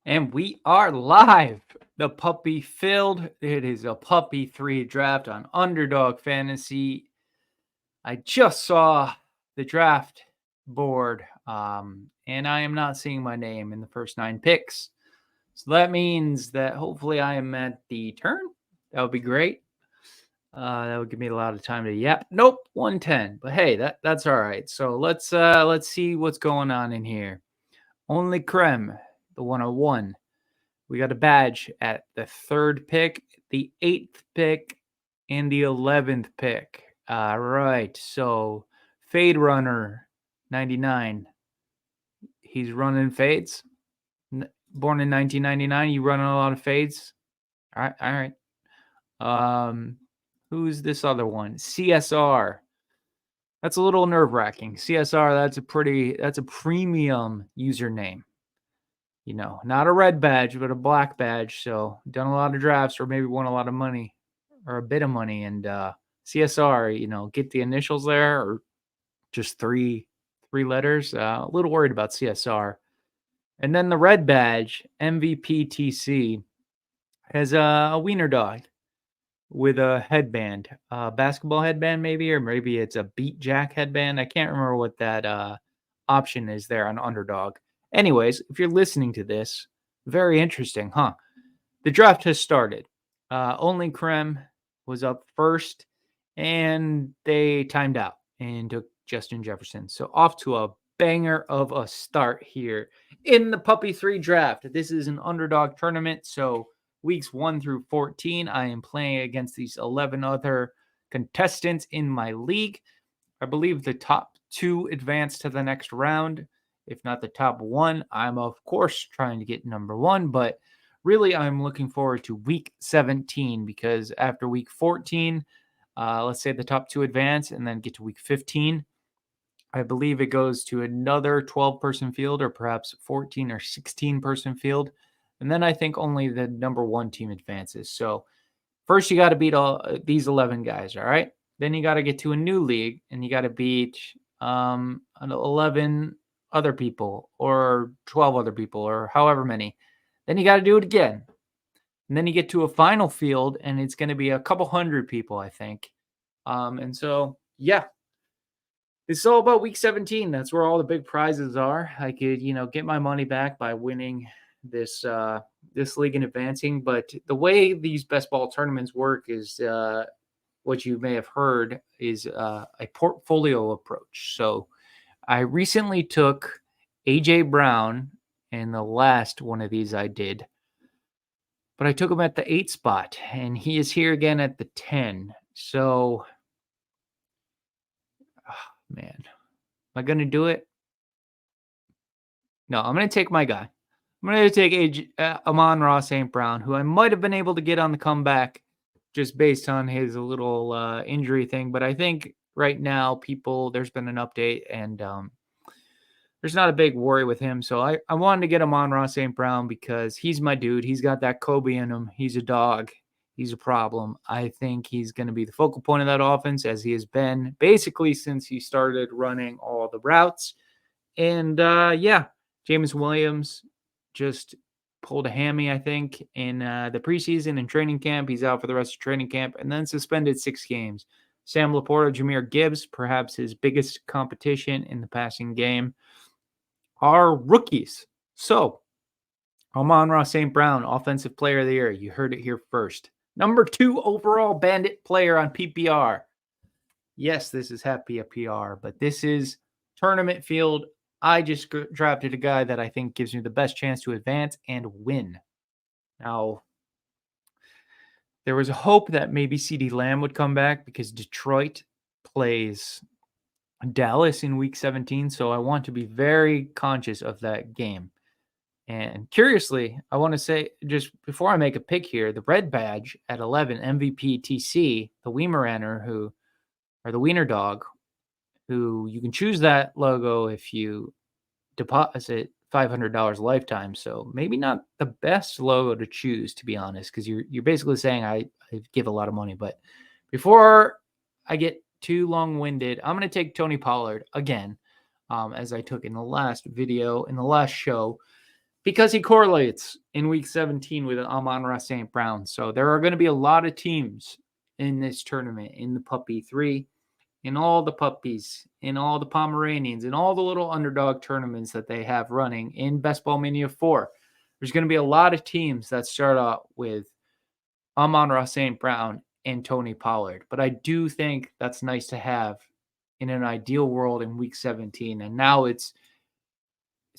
And we are live. The puppy filled. It is a puppy 3 draft on Underdog Fantasy. I just saw the draft board, and I am not seeing my name in the first 9 picks. So that means that hopefully I am at the turn. That would be great. That would give me a lot of time to yap. Nope, 110. But hey, that's all right. So let's see what's going on in here. Only Creme, the 101. We got a badge at the 3rd pick, the 8th pick, and the 11th pick. All right. So Fade Runner 99. He's running fades. Born in 1999. You running a lot of fades? All right. All right. Who's this other one? CSR. That's a little nerve-wracking. CSR, that's a premium username. You know, not a red badge, but a black badge. So done a lot of drafts or maybe won a lot of money or a bit of money. And CSR, get the initials there or just three letters. A little worried about CSR. And then the red badge, MVPTC, has a wiener dog with a headband, basketball headband maybe, or maybe it's a beat jack headband. I can't remember what that option is there on Underdog. Anyways, if you're listening to this, very interesting, huh? The draft has started. Only Creme was up first, and they timed out and took Justin Jefferson. So off to a banger of a start here in the Puppy 3 draft. This is an Underdog tournament, so weeks 1 through 14, I am playing against these 11 other contestants in my league. I believe the top 2 advance to the next round. If not the top 1, I'm of course trying to get number 1, but really I'm looking forward to week 17 because after week 14, let's say the top 2 advance and then get to week 15, I believe it goes to another 12-person field or perhaps 14 or 16-person field. And then I think only the number 1 team advances. So first you got to beat all these 11 guys, all right? Then you got to get to a new league and you got to beat 11 other people or 12 other people or however many. Then you got to do it again. And then you get to a final field and it's going to be a couple hundred people, I think. And so, yeah, it's all about week 17. That's where all the big prizes are. I could, get my money back by winning this league and advancing. But the way these best ball tournaments work is what you may have heard is a portfolio approach. So I recently took AJ Brown in the last one of these I did, but I took him at the 8 spot, and he is here again at the 10. So, man, am I going to do it? No, I'm going to take my guy. I'm going to take Amon-Ra St. Brown, who I might have been able to get on the comeback just based on his little injury thing. But I think right now, there's been an update, and there's not a big worry with him. So I wanted to get Amon-Ra St. Brown because he's my dude. He's got that Kobe in him. He's a dog. He's a problem. I think he's going to be the focal point of that offense as he has been basically since he started running all the routes. And James Williams just pulled a hammy, I think, in the preseason and training camp. He's out for the rest of training camp and then suspended 6 games. Sam Laporta, Jahmyr Gibbs, perhaps his biggest competition in the passing game, are rookies. So, Amon-Ra St. Brown, Offensive Player of the Year. You heard it here first. Number 2 overall Bandit player on PPR. Yes, this is happy a PR, but this is tournament field. I just drafted a guy that I think gives me the best chance to advance and win. Now, there was a hope that maybe CeeDee Lamb would come back because Detroit plays Dallas in week 17, so I want to be very conscious of that game. And curiously, I want to say, just before I make a pick here, the red badge at 11, MVP TC, the Weimaraner, or the Wiener Dog, who you can choose that logo if you deposit $500 lifetime. So maybe not the best logo to choose, to be honest, because you're basically saying I give a lot of money. But before I get too long-winded, I'm going to take Tony Pollard again, as I took in the last video, in the last show, because he correlates in week 17 with Amon-Ra St. Brown. So there are going to be a lot of teams in this tournament, in the Puppy 3, in all the puppies, in all the Pomeranians, in all the little underdog tournaments that they have running in Best Ball Mania 4. There's going to be a lot of teams that start out with Amon-Ra St. Brown and Tony Pollard. But I do think that's nice to have in an ideal world in week 17. And now it's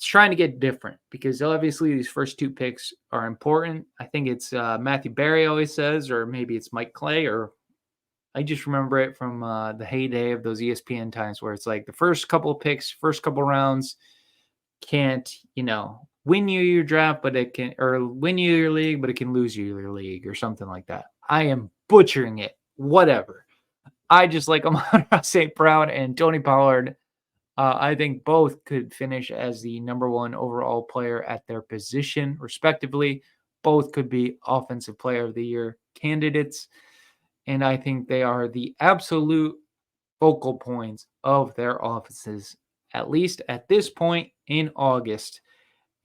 trying to get different because obviously these first two picks are important. I think it's Matthew Berry always says, or maybe it's Mike Clay, or I just remember it from the heyday of those ESPN times where it's like the first couple of picks, first couple rounds can't, win you your draft, but it can, or win you your league, but it can lose you your league or something like that. I am butchering it. Whatever. I just like Amon-Ra St. Brown and Tony Pollard. I think both could finish as the number one overall player at their position, respectively. Both could be Offensive Player of the Year candidates. And I think they are the absolute focal points of their offices, at least at this point in August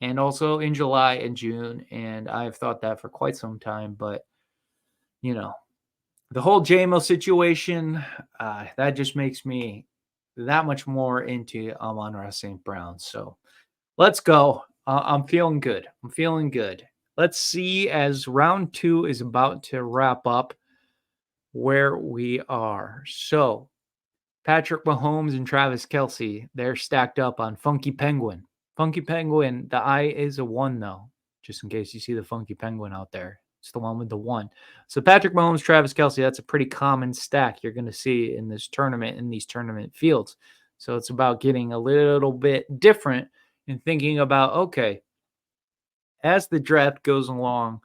and also in July and June. And I've thought that for quite some time. But, the whole JMO situation, that just makes me that much more into Amon-Ra St. Brown. So let's go. I'm feeling good. Let's see as round 2 is about to wrap up where we are. So Patrick Mahomes and Travis Kelce, they're stacked up on Funky Penguin. Funky Penguin, the I is a 1 though, just in case you see the Funky Penguin out there. It's the one with the 1. So Patrick Mahomes, Travis Kelce, that's a pretty common stack you're going to see in this tournament, in these tournament fields. So it's about getting a little bit different and thinking about, okay, as the draft goes along,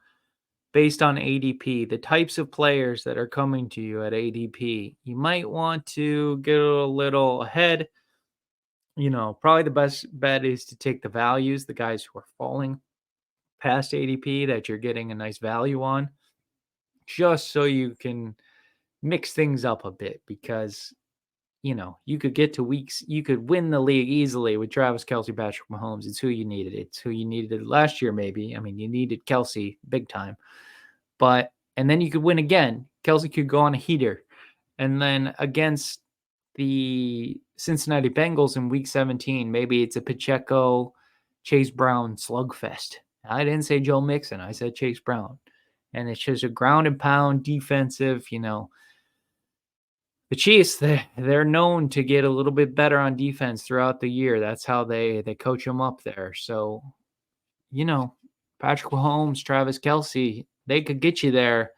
based on ADP, the types of players that are coming to you at ADP, you might want to get a little ahead. Probably the best bet is to take the values, the guys who are falling past ADP that you're getting a nice value on, just so you can mix things up a bit because, you could get to weeks, you could win the league easily with Travis Kelce, Patrick Mahomes. It's who you needed. It's who you needed last year, maybe. I mean, you needed Kelce big time. And then you could win again. Kelce could go on a heater. And then against the Cincinnati Bengals in week 17, maybe it's a Pacheco, Chase Brown slugfest. I didn't say Joe Mixon. I said Chase Brown. And it's just a ground and pound defensive, The Chiefs, they're known to get a little bit better on defense throughout the year. That's how they coach them up there. So, Patrick Mahomes, Travis Kelce, they could get you there.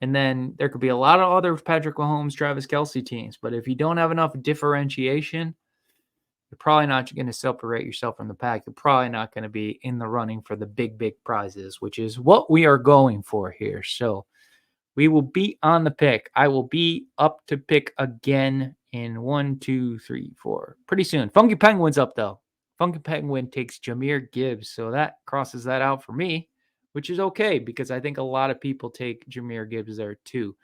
And then there could be a lot of other Patrick Mahomes, Travis Kelce teams. But if you don't have enough differentiation, you're probably not going to separate yourself from the pack. You're probably not going to be in the running for the big, big prizes, which is what we are going for here. So we will be on the pick. I will be up to pick again in 1, 2, 3, 4. Pretty soon. Funky Penguin's up, though. Funky Penguin takes Jahmyr Gibbs. So that crosses that out for me, which is okay because I think a lot of people take Jahmyr Gibbs there too.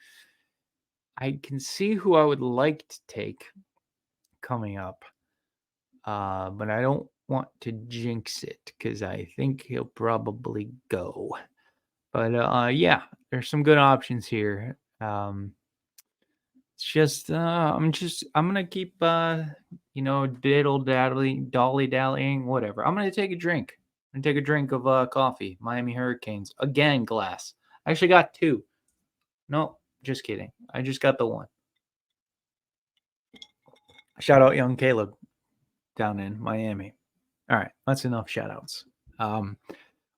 I can see who I would like to take coming up, but I don't want to jinx it because I think he'll probably go. But yeah, there's some good options here. It's just I'm gonna keep dolly dallying, whatever. I'm gonna take a drink. I'm gonna take a drink of coffee. Miami Hurricanes again, glass. I actually got 2. No, just kidding. I just got the 1. Shout out young Caleb down in Miami. All right, that's enough shout outs.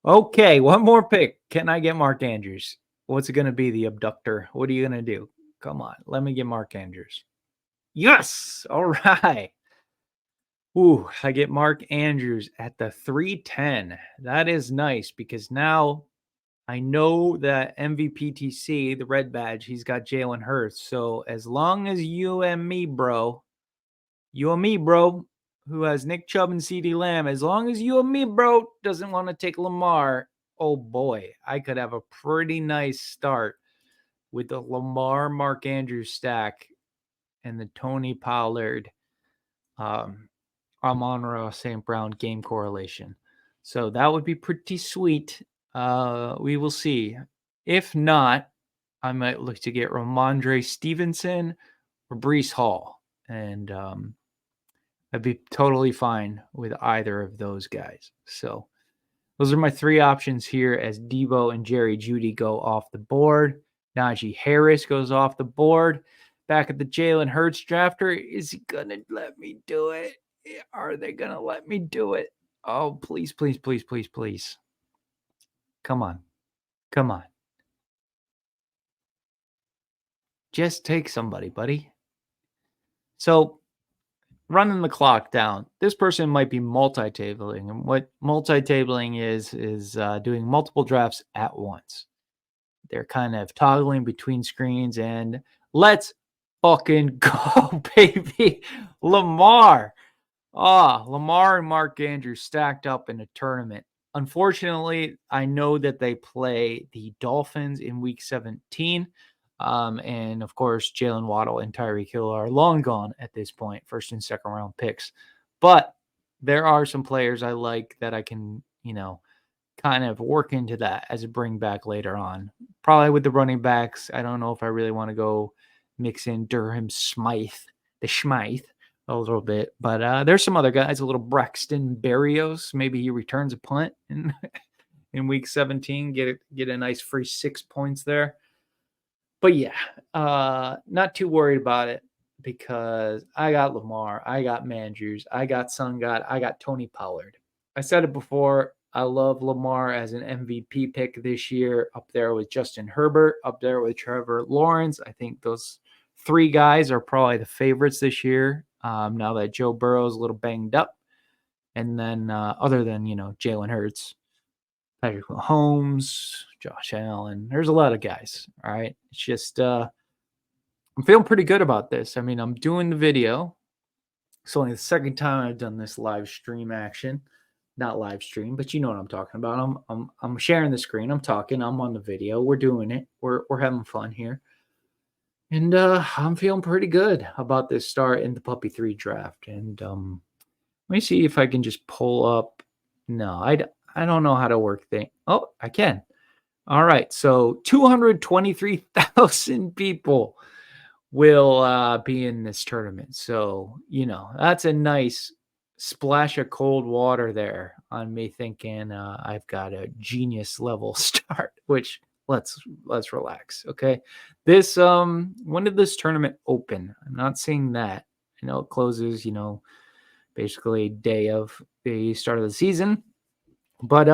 Okay, one more pick. Can I get Mark Andrews? What's it going to be, the abductor? What are you going to do? Come on, let me get Mark Andrews. Yes! All right. Ooh, I get Mark Andrews at the 310. That is nice because now I know that MVPTC, the red badge, he's got Jalen Hurts. So as long as you and me, bro, who has Nick Chubb and CeeDee Lamb, as long as you and me, bro, doesn't want to take Lamar, oh boy, I could have a pretty nice start with the Lamar Mark Andrews stack and the Tony Pollard Amon-Ra St. Brown game correlation. So that would be pretty sweet. We will see. If not, I might look to get Ramondre Stevenson or Brees Hall. And I'd be totally fine with either of those guys. So those are my three options here as Debo and Jerry Jeudy go off the board. Najee Harris goes off the board. Back at the Jalen Hurts drafter, is he going to let me do it? Are they going to let me do it? Oh, please, please, please, please, please. Come on. Come on. Just take somebody, buddy. So running the clock down, this person might be multi-tabling. And what multi-tabling is doing multiple drafts at once. They're kind of toggling between screens, and let's fucking go, baby. Lamar. Lamar and Mark Andrews stacked up in a tournament. Unfortunately, I know that they play the Dolphins in week 17. And of course, Jalen Waddle and Tyreek Hill are long gone at this point, first and second round picks. But there are some players I like that I can, kind of work into that as a bring back later on. Probably with the running backs, I don't know if I really want to go mix in Durham Smythe, the Schmythe, a little bit. But there's some other guys, a little Braxton Berrios. Maybe he returns a punt in week 17, get a nice free 6 points there. But yeah, not too worried about it because I got Lamar, I got Mandrews, I got Sun God, I got Tony Pollard. I said it before, I love Lamar as an MVP pick this year, up there with Justin Herbert, up there with Trevor Lawrence. I think those three guys are probably the favorites this year, now that Joe Burrow's a little banged up. And then other than, Jalen Hurts, Patrick Mahomes, Josh Allen. There's a lot of guys. All right. It's just I'm feeling pretty good about this. I mean, I'm doing the video. It's only the second time I've done this live stream action. Not live stream, but you know what I'm talking about. I'm sharing the screen. I'm talking. I'm on the video. We're doing it. We're having fun here. And I'm feeling pretty good about this start in the Puppy 3 draft. And let me see if I can just pull up. No, I don't know how to work things. Oh, I can. All right. So 223,000 people will be in this tournament. So, that's a nice splash of cold water there on me thinking I've got a genius level start, which let's relax. Okay. This, when did this tournament open? I'm not seeing that. I know it closes, basically day of the start of the season. But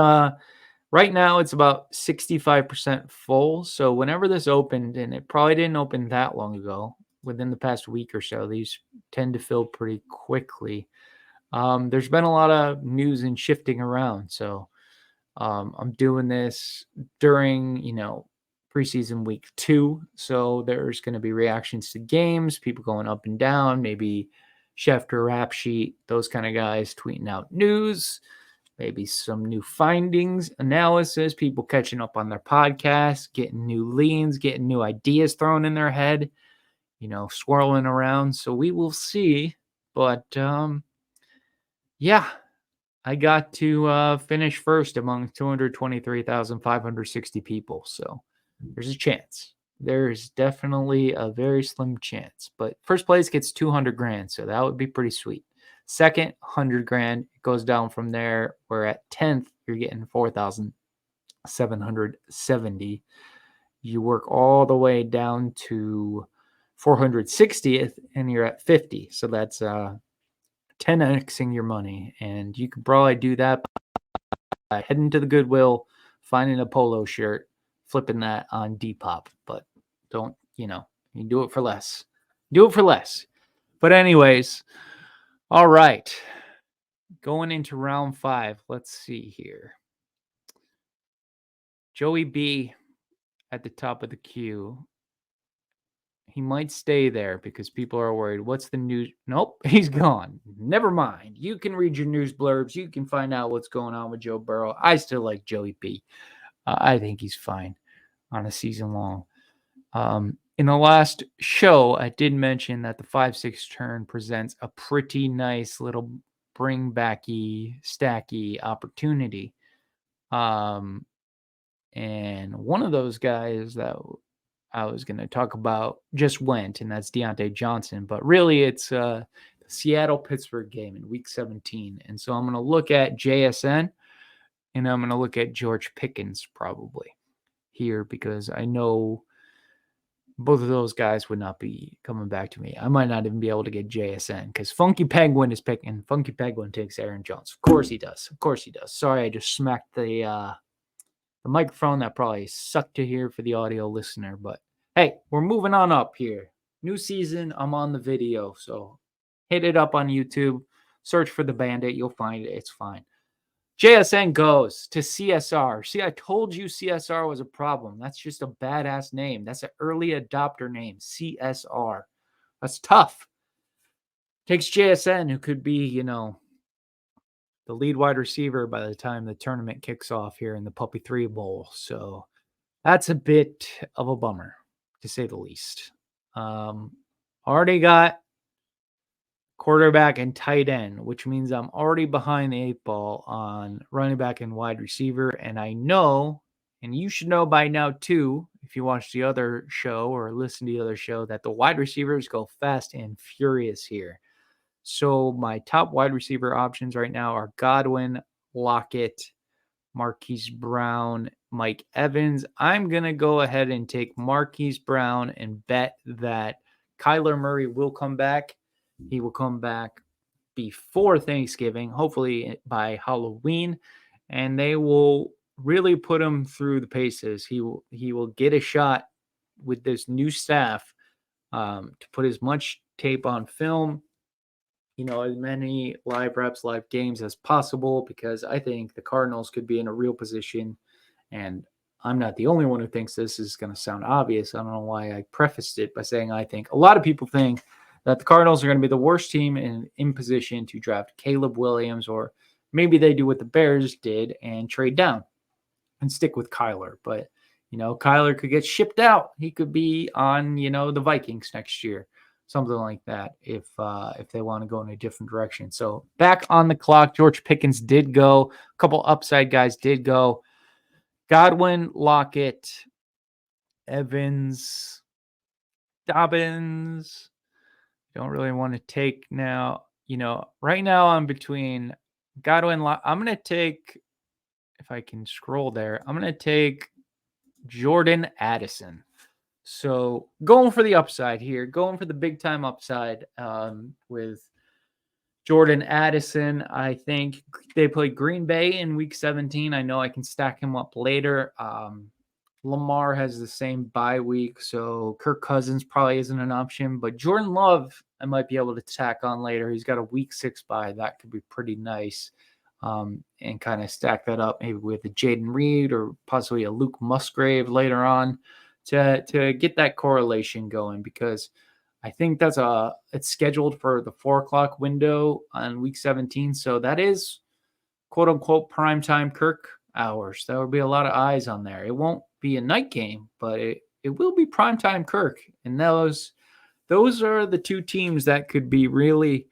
right now it's about 65% full. So whenever this opened, and it probably didn't open that long ago, within the past week or so, these tend to fill pretty quickly. There's been a lot of news and shifting around. So I'm doing this during, preseason week 2. So there's going to be reactions to games, people going up and down, maybe Schefter, Rap Sheet, those kind of guys tweeting out news. Maybe some new findings, analysis, people catching up on their podcasts, getting new leans, getting new ideas thrown in their head, swirling around. So we will see. But yeah, I got to finish first among 223,560 people. So there's a chance. There's definitely a very slim chance. But first place gets 200 grand. So that would be pretty sweet. Second, 100 grand. It goes down from there. Where at 10th, you're getting 4,770. You work all the way down to 460th, and you're at 50. So that's 10xing your money. And you could probably do that by heading to the Goodwill, finding a polo shirt, flipping that on Depop. But don't, you do it for less. Do it for less. But anyways, all right. Going into round 5, let's see here. Joey B at the top of the queue. He might stay there because people are worried. What's the news? Nope, he's gone. Never mind. You can read your news blurbs. You can find out what's going on with Joe Burrow. I still like Joey B. I think he's fine on a season long. In the last show, I did mention that the 5-6 turn presents a pretty nice little bring backy, stacky opportunity. And one of those guys that I was going to talk about just went, and that's Deontay Johnson. But really, it's the Seattle-Pittsburgh game in Week 17. And so I'm going to look at JSN, and I'm going to look at George Pickens probably here because I know both of those guys would not be coming back to me. I might not even be able to get JSN because Funky Penguin is picking. Funky Penguin takes Aaron Jones. Of course he does. Of course he does. Sorry, I just smacked the microphone. That probably sucked to hear for the audio listener, but hey, we're moving on up here. New season, I'm on the video, so hit it up on YouTube. Search for the Bandit. You'll find it. It's fine. JSN goes to CSR. See, I told you CSR was a problem. That's just a badass name. That's an early adopter name, CSR. That's tough. Takes JSN, who could be, the lead wide receiver by the time the tournament kicks off here in the Puppy 3 Bowl. So that's a bit of a bummer, to say the least. Already got quarterback and tight end, which means I'm already behind the 8 ball on running back and wide receiver. And I know, and you should know by now too, if you watch the other show or listen to the other show, that the wide receivers go fast and furious here. So my top wide receiver options right now are Godwin, Lockett, Marquise Brown, Mike Evans. I'm going to go ahead and take Marquise Brown and bet that Kyler Murray will come back. He will come back before Thanksgiving, hopefully by Halloween, and they will really put him through the paces. He will get a shot with this new staff to put as much tape on film, as many live reps, live games as possible, because I think the Cardinals could be in a real position. And I'm not the only one who thinks this is going to sound obvious. I don't know why I prefaced it by saying I think. A lot of people think that the Cardinals are going to be the worst team in position to draft Caleb Williams, or maybe they do what the Bears did and trade down and stick with Kyler. But, Kyler could get shipped out. He could be on, the Vikings next year. Something like that if they want to go in a different direction. So back on the clock, George Pickens did go. A couple upside guys did go. Godwin, Lockett, Evans, Dobbins. Don't really want to take now. Right now I'm between Godwin. I'm going to take, if I can scroll there, I'm going to take Jordan Addison. So going for the upside here, going for the big time upside with Jordan Addison. I think they play Green Bay in Week 17. I know I can stack him up later. Lamar has the same bye week, so Kirk Cousins probably isn't an option. But Jordan Love, I might be able to tack on later. He's got a Week 6 bye. That could be pretty nice. And kind of stack that up maybe with a Jaden Reed or possibly a Luke Musgrave later on to get that correlation going, because I think it's scheduled for the 4:00 window on Week 17. So that is quote unquote primetime Kirk hours. There will be a lot of eyes on there. It won't be a night game, but it will be primetime Kirk. And those are the two teams that could be really,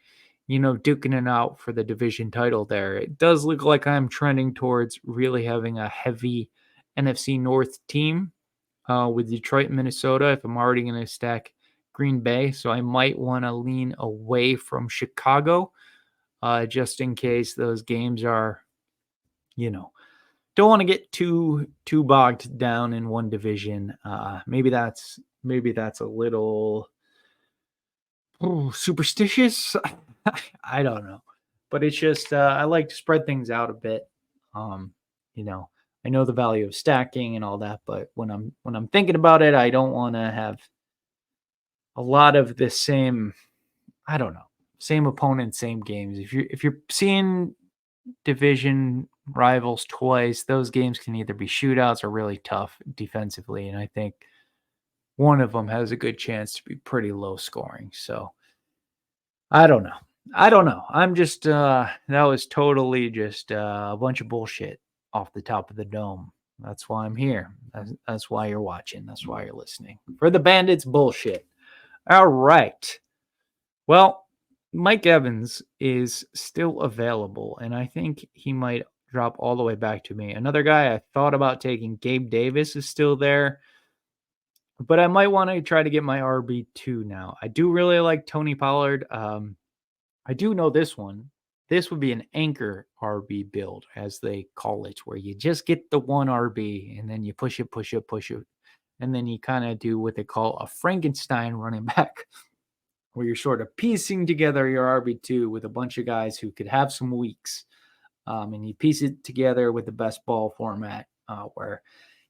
duking it out for the division title there. It does look like I'm trending towards really having a heavy NFC North team with Detroit and Minnesota if I'm already going to stack Green Bay. So I might want to lean away from Chicago just in case those games are, don't want to get too bogged down in one division. Maybe that's a little superstitious. I don't know, but it's just I like to spread things out a bit. I know the value of stacking and all that, but when I'm thinking about it, I don't want to have a lot of the same. I don't know, same opponent, same games. If you're seeing division rivals twice, those games can either be shootouts or really tough defensively, and I think one of them has a good chance to be pretty low scoring. So I don't know. I'm just that was totally just a bunch of bullshit off the top of the dome. That's why I'm here. That's why you're watching. That's why you're listening. For the Bandits bullshit. All right. Well, Mike Evans is still available, and I think he might drop all the way back to me. Another guy I thought about taking, Gabe Davis, is still there, but I might want to try to get my RB2 now. I do really like Tony Pollard. I do know this one. This would be an anchor RB build, as they call it, where you just get the one RB and then you push it, push it, push it. And then you kind of do what they call a Frankenstein running back, where you're sort of piecing together your RB2 with a bunch of guys who could have some weeks. And you piece it together with the best ball format, where,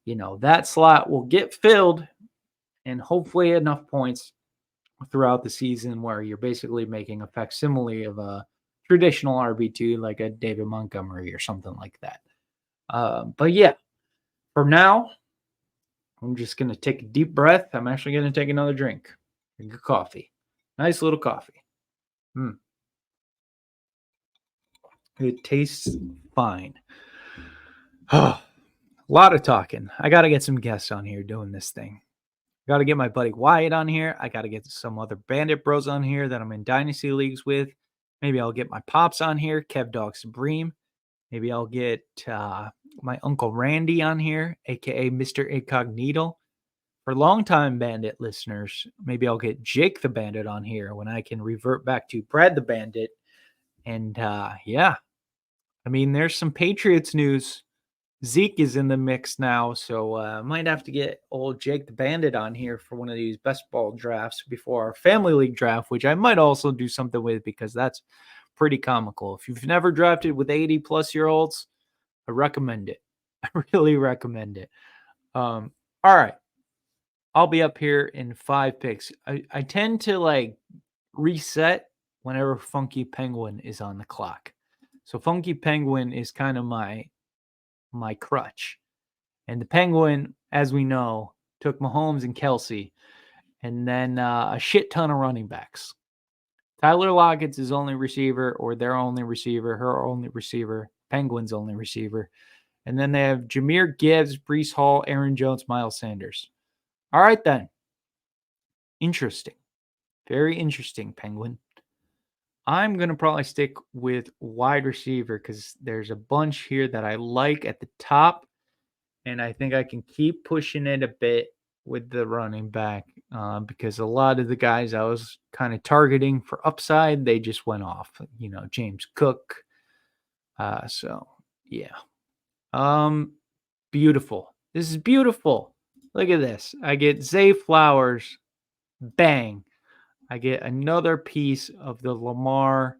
that slot will get filled and hopefully enough points throughout the season where you're basically making a facsimile of a traditional RB2 like a David Montgomery or something like that. But yeah, for now, I'm just going to take a deep breath. I'm actually going to take another drink. Drink of coffee. Nice little coffee. It tastes fine. A lot of talking. I got to get some guests on here doing this thing. Got to get my buddy Wyatt on here. I got to get some other Bandit bros on here that I'm in Dynasty Leagues with. Maybe I'll get my pops on here, Kev Dog Supreme. Maybe I'll get my Uncle Randy on here, a.k.a. Mr. Incognito. For longtime Bandit listeners, maybe I'll get Jake the Bandit on here when I can revert back to Brad the Bandit. And yeah, I mean, there's some Patriots news. Zeke is in the mix now, so I might have to get old Jake the Bandit on here for one of these best ball drafts before our family league draft, which I might also do something with because that's pretty comical. If you've never drafted with 80-plus-year-olds, I recommend it. I really recommend it. All right. I'll be up here in 5 picks. I tend to reset whenever Funky Penguin is on the clock. So Funky Penguin is kind of my crutch. And the Penguin, as we know, took Mahomes and Kelsey, and then a shit ton of running backs. Tyler Lockett's his only receiver, or their only receiver, her only receiver, Penguin's only receiver. And then they have Jahmyr Gibbs, Breece Hall, Aaron Jones, Miles Sanders. All right, then. Interesting. Very interesting, Penguin. I'm going to probably stick with wide receiver because there's a bunch here that I like at the top. And I think I can keep pushing it a bit with the running back because a lot of the guys I was kind of targeting for upside, they just went off. James Cook. So, yeah. Beautiful. This is beautiful. Look at this. I get Zay Flowers. Bang. I get another piece of the Lamar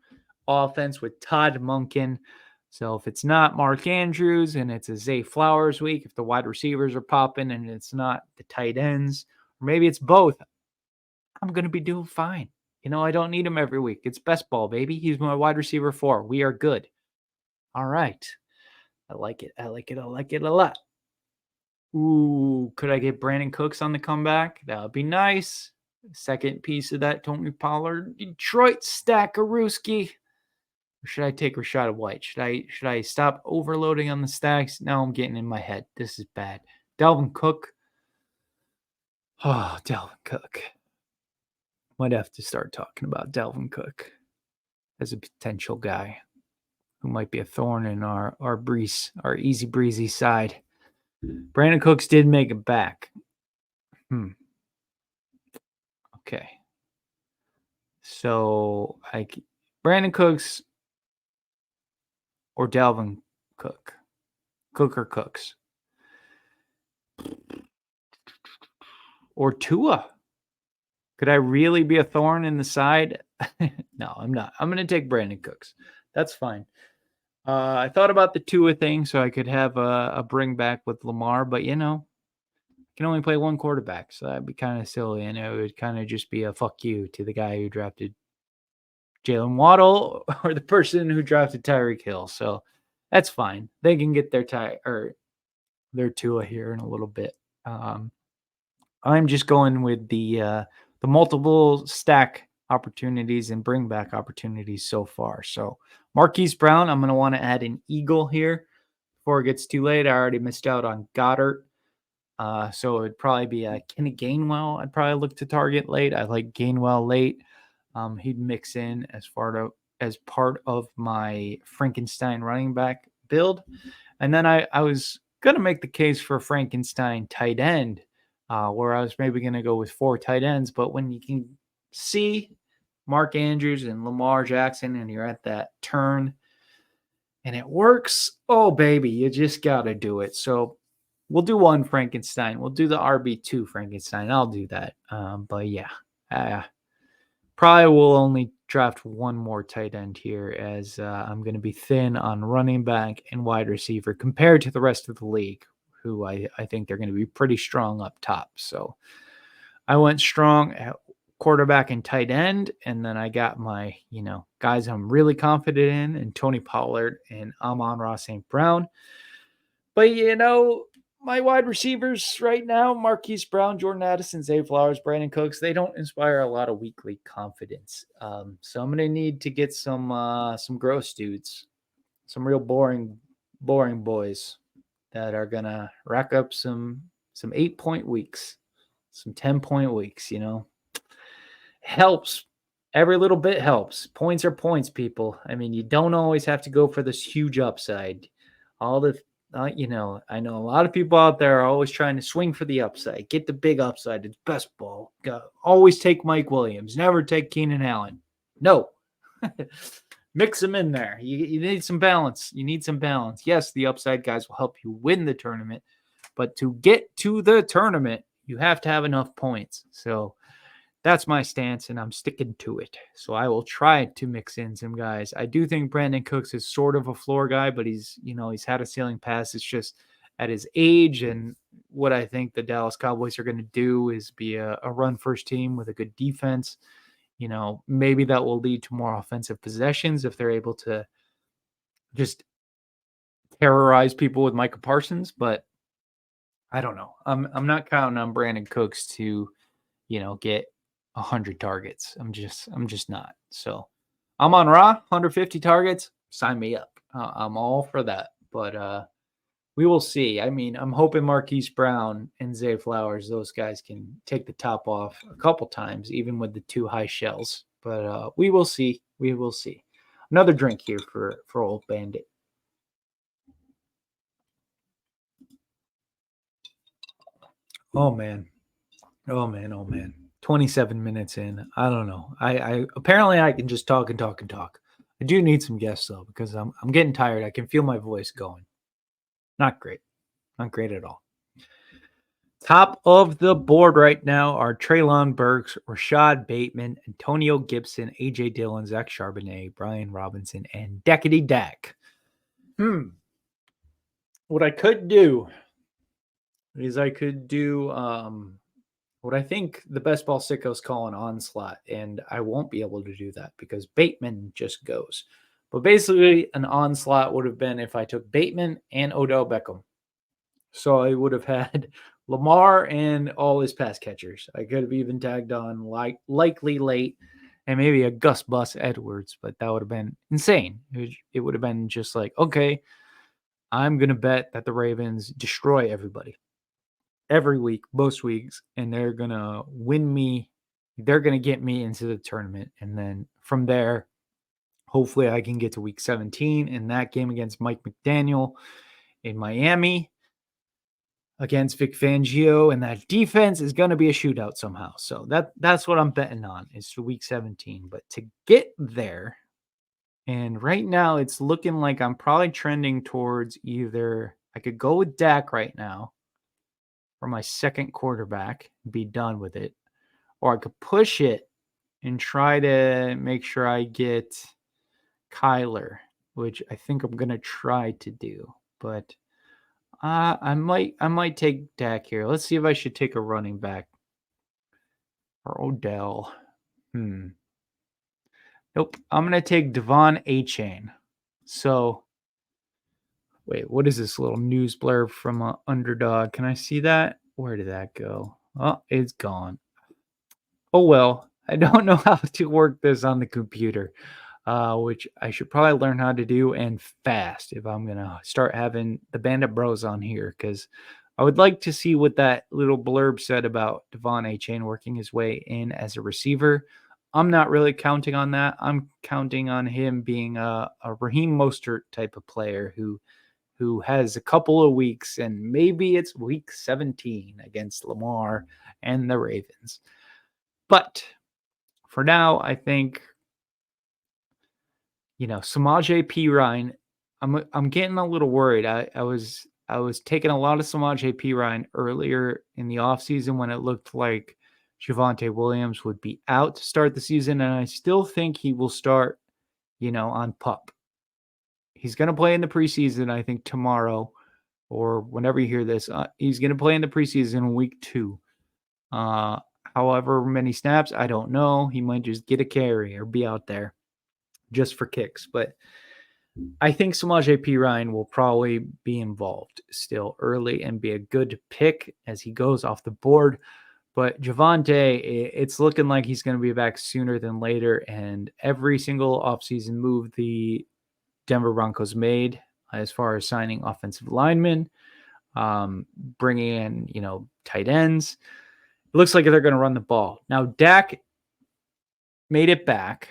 offense with Todd Monken. So if it's not Mark Andrews and it's a Zay Flowers week, if the wide receivers are popping and it's not the tight ends, or maybe it's both, I'm going to be doing fine. I don't need him every week. It's best ball, baby. He's my wide receiver 4. We are good. All right. I like it. I like it. I like it a lot. Ooh, could I get Brandon Cooks on the comeback? That would be nice. Second piece of that Tony Pollard Detroit stackarooski. Or should I take Rachaad White? Should I stop overloading on the stacks? Now I'm getting in my head. This is bad. Dalvin Cook. Oh, Dalvin Cook. Might have to start talking about Dalvin Cook as a potential guy who might be a thorn in our easy breezy side. Brandon Cooks did make it back. Okay. So Brandon Cooks or Dalvin Cook? Cook or Cooks? Or Tua? Could I really be a thorn in the side? No, I'm not. I'm going to take Brandon Cooks. That's fine. I thought about the Tua thing so I could have a bring back with Lamar, but I can only play one quarterback, so that'd be kind of silly, and it would kind of just be a fuck you to the guy who drafted Jalen Waddle or the person who drafted Tyreek Hill. So that's fine. They can get their Tua here in a little bit. I'm just going with the multiple stack opportunities and bring back opportunities so far. So Marquise Brown, I'm going to want to add an Eagle here before it gets too late. I already missed out on Goddard. So it would probably be a Kenny Gainwell. I'd probably look to target late. I like Gainwell late. he'd mix in as part of my Frankenstein running back build. And then I was going to make the case for Frankenstein tight end, where I was maybe going to go with 4 tight ends. But when you can see Mark Andrews and Lamar Jackson and you're at that turn and it works, oh, baby, you just got to do it. So we'll do one Frankenstein. We'll do the RB2 Frankenstein. I'll do that. But yeah, probably will only draft one more tight end here as I'm going to be thin on running back and wide receiver compared to the rest of the league, who I think they're going to be pretty strong up top. So I went strong at quarterback and tight end, and then I got my, guys I'm really confident in, and Tony Pollard and Amon-Ra St. Brown. But, my wide receivers right now, Marquise Brown, Jordan Addison, Zay Flowers, Brandon Cooks, they don't inspire a lot of weekly confidence. So I'm going to need to get some gross dudes, some real boring boys that are going to rack up some 8-point weeks, some 10-point weeks, Helps. Every little bit helps. Points are points, people. I mean, you don't always have to go for this huge upside. All the I know a lot of people out there are always trying to swing for the upside, get the big upside. It's best ball. Always take Mike Williams, never take Keenan Allen. No, mix them in there. You need some balance. Yes, the upside guys will help you win the tournament, but to get to the tournament, you have to have enough points. So that's my stance, and I'm sticking to it. So I will try to mix in some guys. I do think Brandon Cooks is sort of a floor guy, but he's had a ceiling pass. It's just at his age and what I think the Dallas Cowboys are going to do is be a run-first team with a good defense. Maybe that will lead to more offensive possessions if they're able to just terrorize people with Micah Parsons. But I don't know. I'm not counting on Brandon Cooks to, get 100 targets. I'm just not. So amon-Ra, 150 targets. Sign me up. I'm all for that. But we will see. I mean, I'm hoping Marquise Brown and Zay Flowers, those guys can take the top off a couple times, even with the 2 high shells. But we will see. We will see. Another drink here for old Bandit. Oh man. 27 minutes in. I don't know. I apparently I can just talk and talk and talk. I do need some guests though, because I'm getting tired. I can feel my voice going. Not great. Not great at all. Top of the board right now are Treylon Burks, Rashad Bateman, Antonio Gibson, AJ Dillon, Zach Charbonnet, Brian Robinson, and Deckety Dak. What I could do is what I think the best ball sickos call an onslaught, and I won't be able to do that because Bateman just goes. But basically, an onslaught would have been if I took Bateman and Odell Beckham. So I would have had Lamar and all his pass catchers. I could have even tagged on likely late and maybe a Gus Bus Edwards, but that would have been insane. It would have been just like, okay, I'm going to bet that the Ravens destroy everybody every week, most weeks, and they're going to win me. They're going to get me into the tournament. And then from there, hopefully I can get to week 17 in that game against Mike McDaniel in Miami against Vic Fangio, and that defense is going to be a shootout somehow. So that's what I'm betting on is to week 17. But to get there, and right now it's looking like I'm probably trending towards either I could go with Dak right now for my second quarterback, be done with it, or I could push it and try to make sure I get Kyler, which I think I'm going to try to do. But I might take Dak here. Let's see if I should take a running back or Odell. Nope. I'm gonna take Devon Achane. So, wait, what is this little news blurb from Underdog? Can I see that? Where did that go? Oh, it's gone. Oh well. I don't know how to work this on the computer, which I should probably learn how to do and fast if I'm gonna start having the Bandit Bros on here, because I would like to see what that little blurb said about Devon Achane working his way in as a receiver. I'm not really counting on that. I'm counting on him being a Raheem Mostert type of player who has a couple of weeks, and maybe it's week 17 against Lamar and the Ravens. But for now, I think Samaje Perine. I'm getting a little worried. I was taking a lot of Samaje Perine earlier in the offseason when it looked like Javonte Williams would be out to start the season, and I still think he will start, on pup. He's going to play in the preseason, I think tomorrow or whenever you hear this. He's going to play in the preseason week 2. Uh, However many snaps, I don't know. He might just get a carry or be out there just for kicks, but I think Samaje Perine will probably be involved still early and be a good pick as he goes off the board. But Javonte, it's looking like he's going to be back sooner than later. And every single offseason move the Denver Broncos made as far as signing offensive linemen, bringing in, tight ends, it looks like they're going to run the ball. Now, Dak made it back,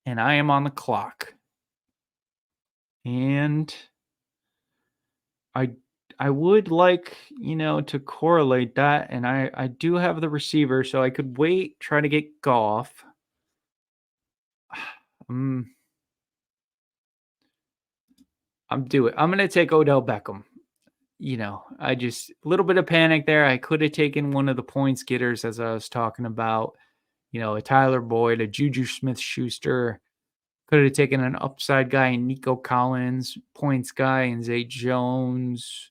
and I am on the clock. And I would like, to correlate that, and I do have the receiver, so I could wait, try to get Goff. I'm going to take Odell Beckham. I just a little bit of panic there. I could have taken one of the points getters as I was talking about, a Tyler Boyd, a Juju Smith-Schuster. Could have taken an upside guy in Nico Collins, points guy in Zay Jones.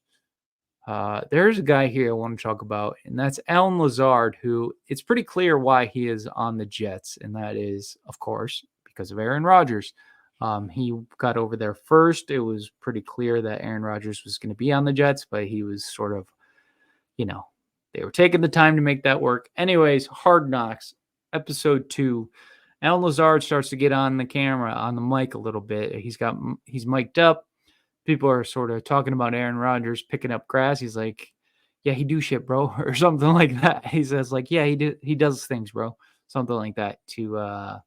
There's a guy here I want to talk about, and that's Allen Lazard, who it's pretty clear why he is on the Jets, and that is, of course, because of Aaron Rodgers. He got over there first. It was pretty clear that Aaron Rodgers was going to be on the Jets, but he was sort of, they were taking the time to make that work. Anyways, Hard Knocks, episode 2. Allen Lazard starts to get on the camera, on the mic a little bit. He's mic'd up. People are sort of talking about Aaron Rodgers picking up grass. He's like, yeah, he do shit, bro, or something like that. He says like, yeah, he does things, bro. Something like that to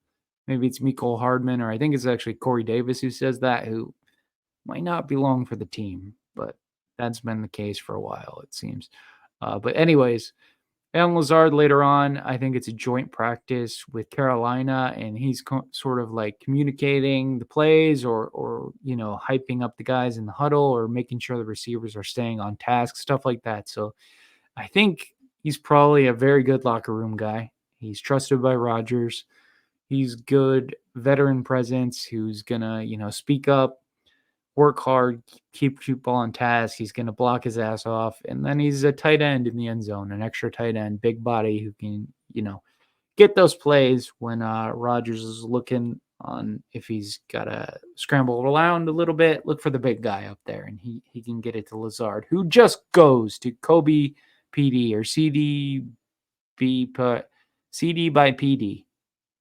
maybe it's Mecole Hardman, or I think it's actually Corey Davis who says that, who might not belong for the team, but that's been the case for a while, it seems. But anyways, Allen Lazard later on, I think it's a joint practice with Carolina, and he's sort of like communicating the plays or hyping up the guys in the huddle or making sure the receivers are staying on task, stuff like that. So I think he's probably a very good locker room guy. He's trusted by Rodgers. He's good veteran presence who's going to, speak up, work hard, keep ball on task. He's going to block his ass off. And then he's a tight end in the end zone, an extra tight end, big body who can, get those plays when Rodgers is looking on if he's got to scramble around a little bit. Look for the big guy up there, and he can get it to Lazard, who just goes to Kobe PD or CD by PD.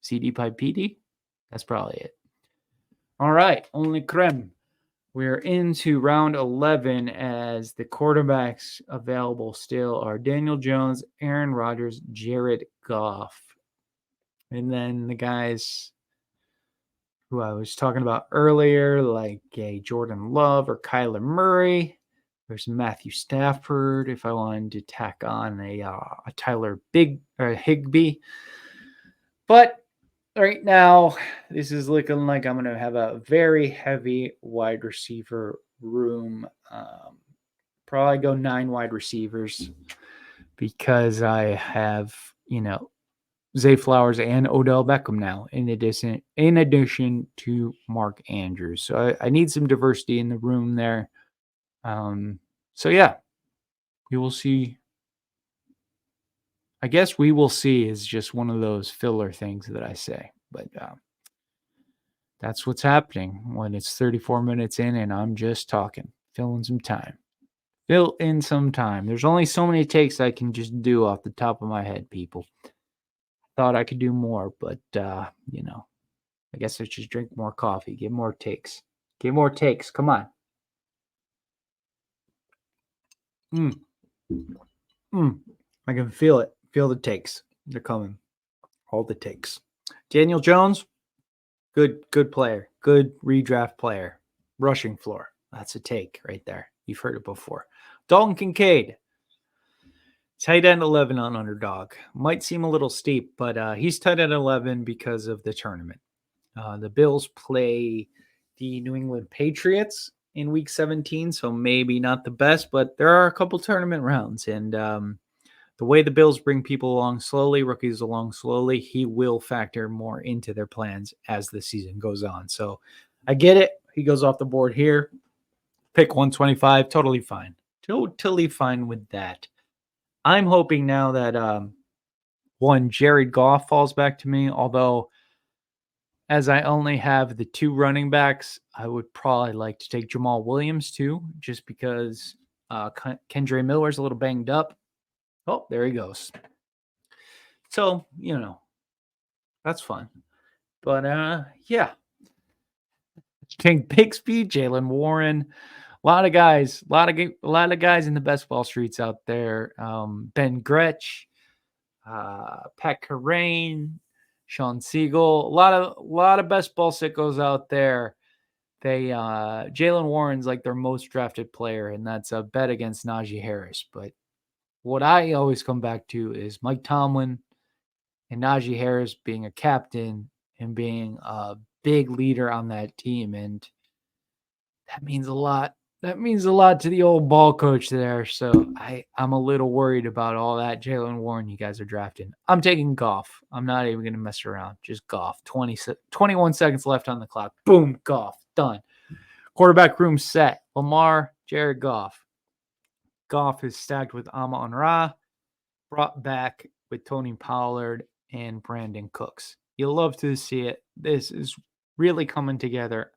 CD by PD? That's probably it. All right, only creme. We're into round 11 as the quarterbacks available still are Daniel Jones, Aaron Rodgers, Jared Goff. And then the guys who I was talking about earlier, like a Jordan Love or Kyler Murray. There's Matthew Stafford if I wanted to tack on a Tyler Higbee. But right now, this is looking like I'm going to have a very heavy wide receiver room. Probably go 9 wide receivers because I have, Zay Flowers and Odell Beckham now, in addition to Mark Andrews. So I need some diversity in the room there. So yeah, we will see. I guess we will see is just one of those filler things that I say, but that's what's happening when it's 34 minutes in and I'm just talking, filling some time. Fill in some time. There's only so many takes I can just do off the top of my head, people. Thought I could do more, but I guess I should drink more coffee, get more takes. Get more takes. Come on. I can feel it. Feel the takes. They're coming. All the takes. Daniel Jones, good player, good redraft player, rushing floor. That's a take right there. You've heard it before. Dalton Kincaid, tight end 11 on Underdog. Might seem a little steep, but he's tight end 11 because of the tournament. The Bills play the New England Patriots in week 17, so maybe not the best, but there are a couple tournament rounds. And the way the Bills bring people along slowly, rookies along slowly, he will factor more into their plans as the season goes on. So I get it. He goes off the board here. Pick 125, totally fine. Totally fine with that. I'm hoping now that one, Jared Goff falls back to me, although as I only have the two running backs, I would probably like to take Jamal Williams too, just because Kendre Miller's a little banged up. Oh, there he goes. So, that's fun. But yeah. King Bixby, Jalen Warren, a lot of guys, a lot of guys in the best ball streets out there. Ben Gretsch, Pat Carrain, Sean Siegel, a lot of best ball sickos out there. They Jalen Warren's like their most drafted player, and that's a bet against Najee Harris. But what I always come back to is Mike Tomlin and Najee Harris being a captain and being a big leader on that team, and that means a lot. That means a lot to the old ball coach there. So I'm a little worried about all that Jalen Warren you guys are drafting. I'm taking Goff. I'm not even going to mess around. Just Goff. 21 seconds left on the clock. Boom, Goff. Done. Quarterback room set. Lamar, Jared Goff. Goff is stacked with amon-ra, brought back with Tony Pollard and Brandon Cooks. You'll love to see it. This is really coming together.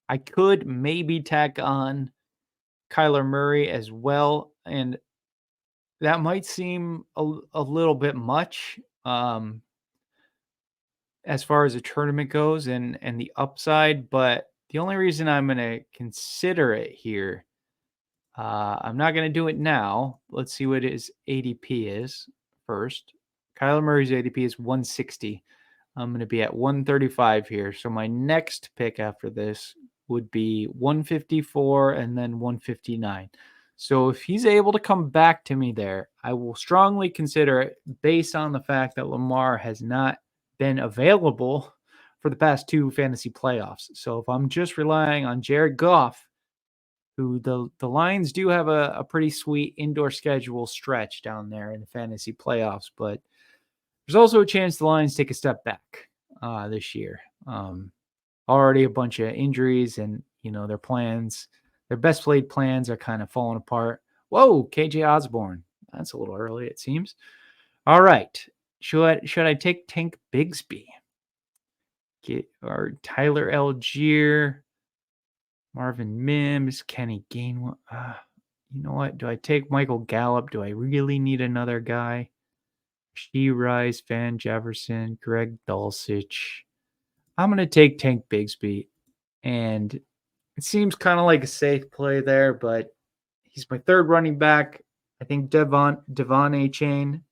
I could maybe tack on Kyler Murray as well, and that might seem a little bit much as far as a tournament goes and the upside, but the only reason I'm going to consider it here, I'm not going to do it now. Let's see what his ADP is first. Kyler Murray's ADP is 160. I'm going to be at 135 here. So my next pick after this would be 154 and then 159. So if he's able to come back to me there, I will strongly consider it based on the fact that Lamar has not been available for the past two fantasy playoffs. So if I'm just relying on Jared Goff, who the Lions do have a pretty sweet indoor schedule stretch down there in the fantasy playoffs, but there's also a chance the Lions take a step back this year. Already a bunch of injuries, and their plans, their best laid plans are kind of falling apart. Whoa, KJ Osborne. That's a little early, it seems. All right. Should I take Tank Bigsby? Or Tyler Algier, Marvin Mims, Kenny Gainwell. You know what? Do I take Michael Gallup? Do I really need another guy? She Rice, Van Jefferson, Greg Dulcich. I'm going to take Tank Bigsby, and it seems kind of like a safe play there, but he's my third running back. I think Devon Achane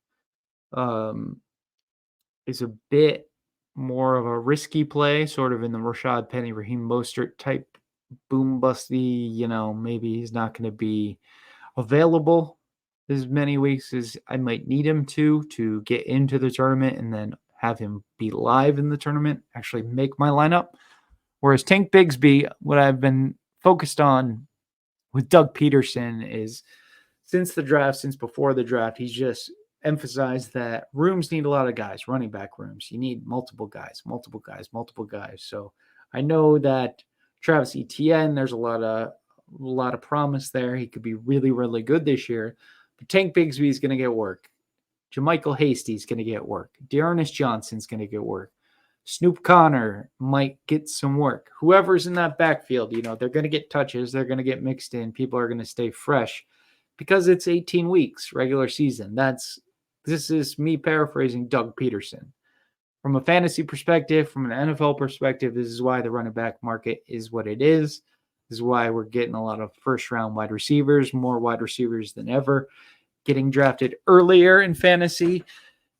is a bit more of a risky play, sort of in the Rashad Penny, Raheem Mostert type boom busty. Maybe he's not going to be available as many weeks as I might need him to get into the tournament and then have him be live in the tournament, actually make my lineup. Whereas Tank Bigsby, what I've been focused on with Doug Peterson is since before the draft, he's just emphasized that rooms need a lot of guys, running back rooms. You need multiple guys. So I know that Travis Etienne, there's a lot of promise there. He could be really, really good this year. But Tank Bigsby is going to get work. JaMychal Hasty's going to get work. Dearness Johnson's going to get work. Snoop Connor might get some work. Whoever's in that backfield, they're going to get touches. They're going to get mixed in. People are going to stay fresh because it's 18 weeks, regular season. This is me paraphrasing Doug Peterson. From a fantasy perspective, from an NFL perspective, this is why the running back market is what it is. This is why we're getting a lot of first-round wide receivers, more wide receivers than ever, getting drafted earlier in fantasy.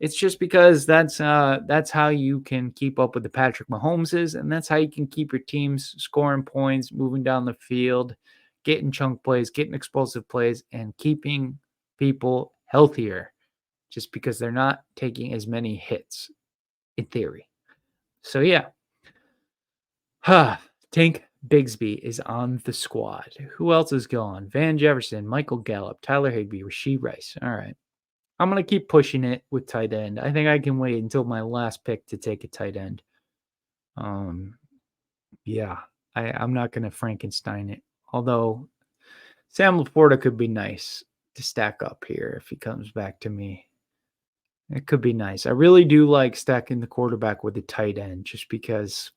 It's just because that's how you can keep up with the Patrick Mahomeses, and that's how you can keep your teams scoring points, moving down the field, getting chunk plays, getting explosive plays, and keeping people healthier just because they're not taking as many hits in theory. So yeah. Tank Bigsby is on the squad. Who else is gone? Van Jefferson, Michael Gallup, Tyler Higbee, Rasheed Rice. All right. I'm going to keep pushing it with tight end. I think I can wait until my last pick to take a tight end. Yeah, I'm not going to Frankenstein it. Although Sam Laporta could be nice to stack up here if he comes back to me. It could be nice. I really do like stacking the quarterback with the tight end just because,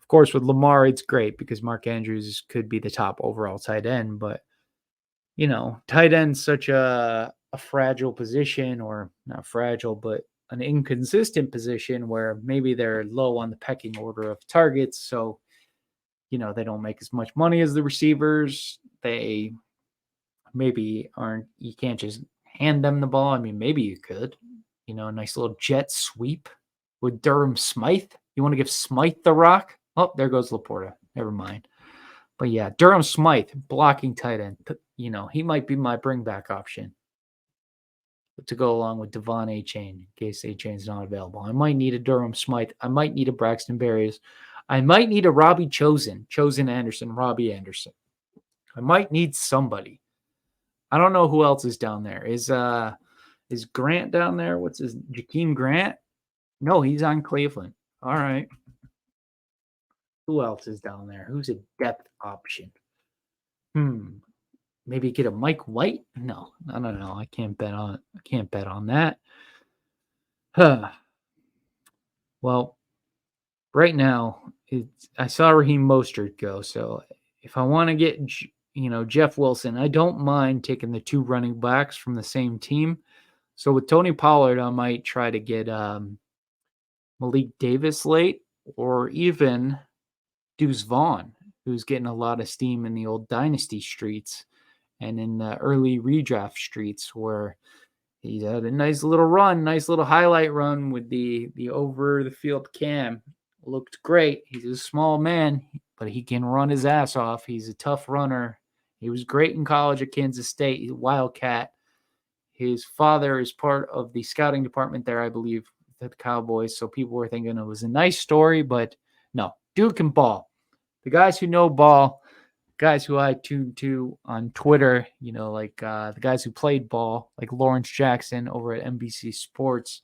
of course, with Lamar, it's great because Mark Andrews could be the top overall tight end. But, tight end's such a fragile position, or not fragile, but an inconsistent position where maybe they're low on the pecking order of targets. So, they don't make as much money as the receivers. They maybe aren't, you can't just hand them the ball. I mean, maybe you could, a nice little jet sweep with Durham Smythe. You want to give Smythe the rock? Oh, there goes Laporta. Never mind. But yeah, Durham Smythe, blocking tight end. He might be my bring back option to go along with Devon Achane in case Achane's not available. I might need a Durham Smythe. I might need a Braxton Berrios. I might need a Robbie Chosen Anderson, Robbie Anderson. I might need somebody. I don't know who else is down there. Is Grant down there? What's his Jakeem Grant? No, he's on Cleveland. All right. Who else is down there? Who's a depth option? Maybe get a Mike White? No, I don't know. I can't bet on that. Well, right now, I saw Raheem Mostert go. So if I want to get Jeff Wilson, I don't mind taking the two running backs from the same team. So with Tony Pollard, I might try to get Malik Davis late, or even Deuce Vaughn, who's getting a lot of steam in the old dynasty streets and in the early redraft streets, where he had a nice little run, nice little highlight run with the over the field cam. Looked great. He's a small man, but he can run his ass off. He's a tough runner. He was great in college at Kansas State. He's a Wildcat. His father is part of the scouting department there, I believe, at the Cowboys. So people were thinking it was a nice story, but no, dude can ball. The guys who know ball, guys who I tune to on Twitter, like the guys who played ball, like Lawrence Jackson over at NBC Sports,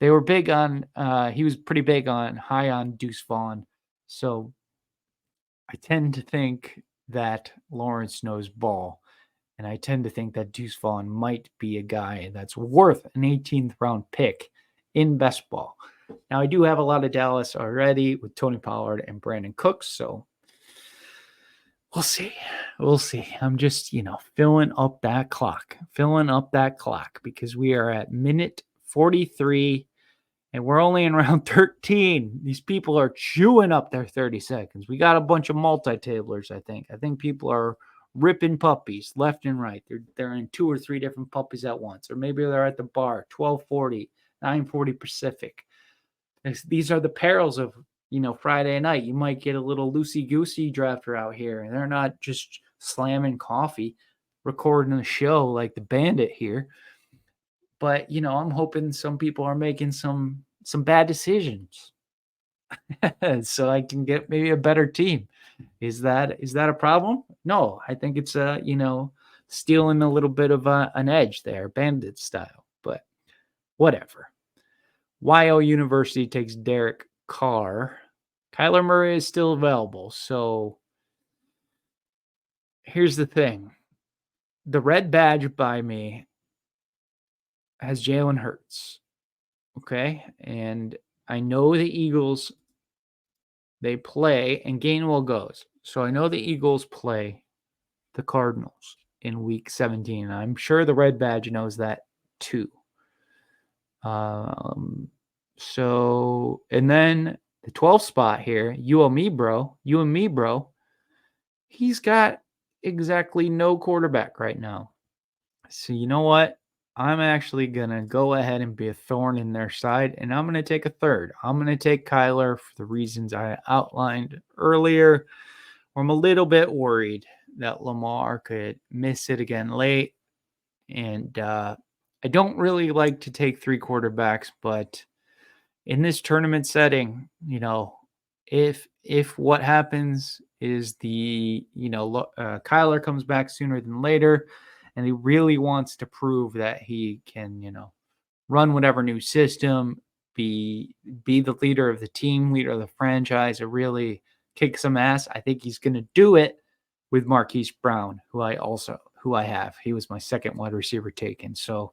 they were big on, he was pretty big on, high on Deuce Vaughn. So I tend to think that Lawrence knows ball. And I tend to think that Deuce Vaughn might be a guy that's worth an 18th round pick in best ball. Now, I do have a lot of Dallas already with Tony Pollard and Brandon Cooks, so we'll see. We'll see. I'm just, filling up that clock because we are at minute 43 and we're only in round 13. These people are chewing up their 30 seconds. We got a bunch of multi-tablers, I think. I think people are ripping puppies left and right. They're in 2 or 3 different puppies at once, or maybe they're at the bar, 12:40, 9:40 Pacific. These are the perils of, Friday night. You might get a little loosey-goosey drafter out here, and they're not just slamming coffee, recording a show like the Bandit here. But, I'm hoping some people are making some bad decisions so I can get maybe a better team. Is that a problem? No, I think it's stealing a little bit of an edge there, Bandit style. But whatever. YO University takes Derek Carr. Kyler Murray is still available. So here's the thing. The red badge by me has Jalen Hurts. Okay. And I know the Eagles, they play, and Gainwell goes. So I know the Eagles play the Cardinals in week 17. I'm sure the red badge knows that too. So, and then the 12th spot here, you and me, bro. He's got exactly no quarterback right now. So you know what? I'm actually going to go ahead and be a thorn in their side, and I'm going to take a third. I'm going to take Kyler for the reasons I outlined earlier. I'm a little bit worried that Lamar could miss it again late. And I don't really like to take three quarterbacks, but in this tournament setting, if what happens is Kyler comes back sooner than later, and he really wants to prove that he can, run whatever new system, be the leader of the team, leader of the franchise, or really kick some ass. I think he's going to do it with Marquise Brown, who I have. He was my second wide receiver taken. So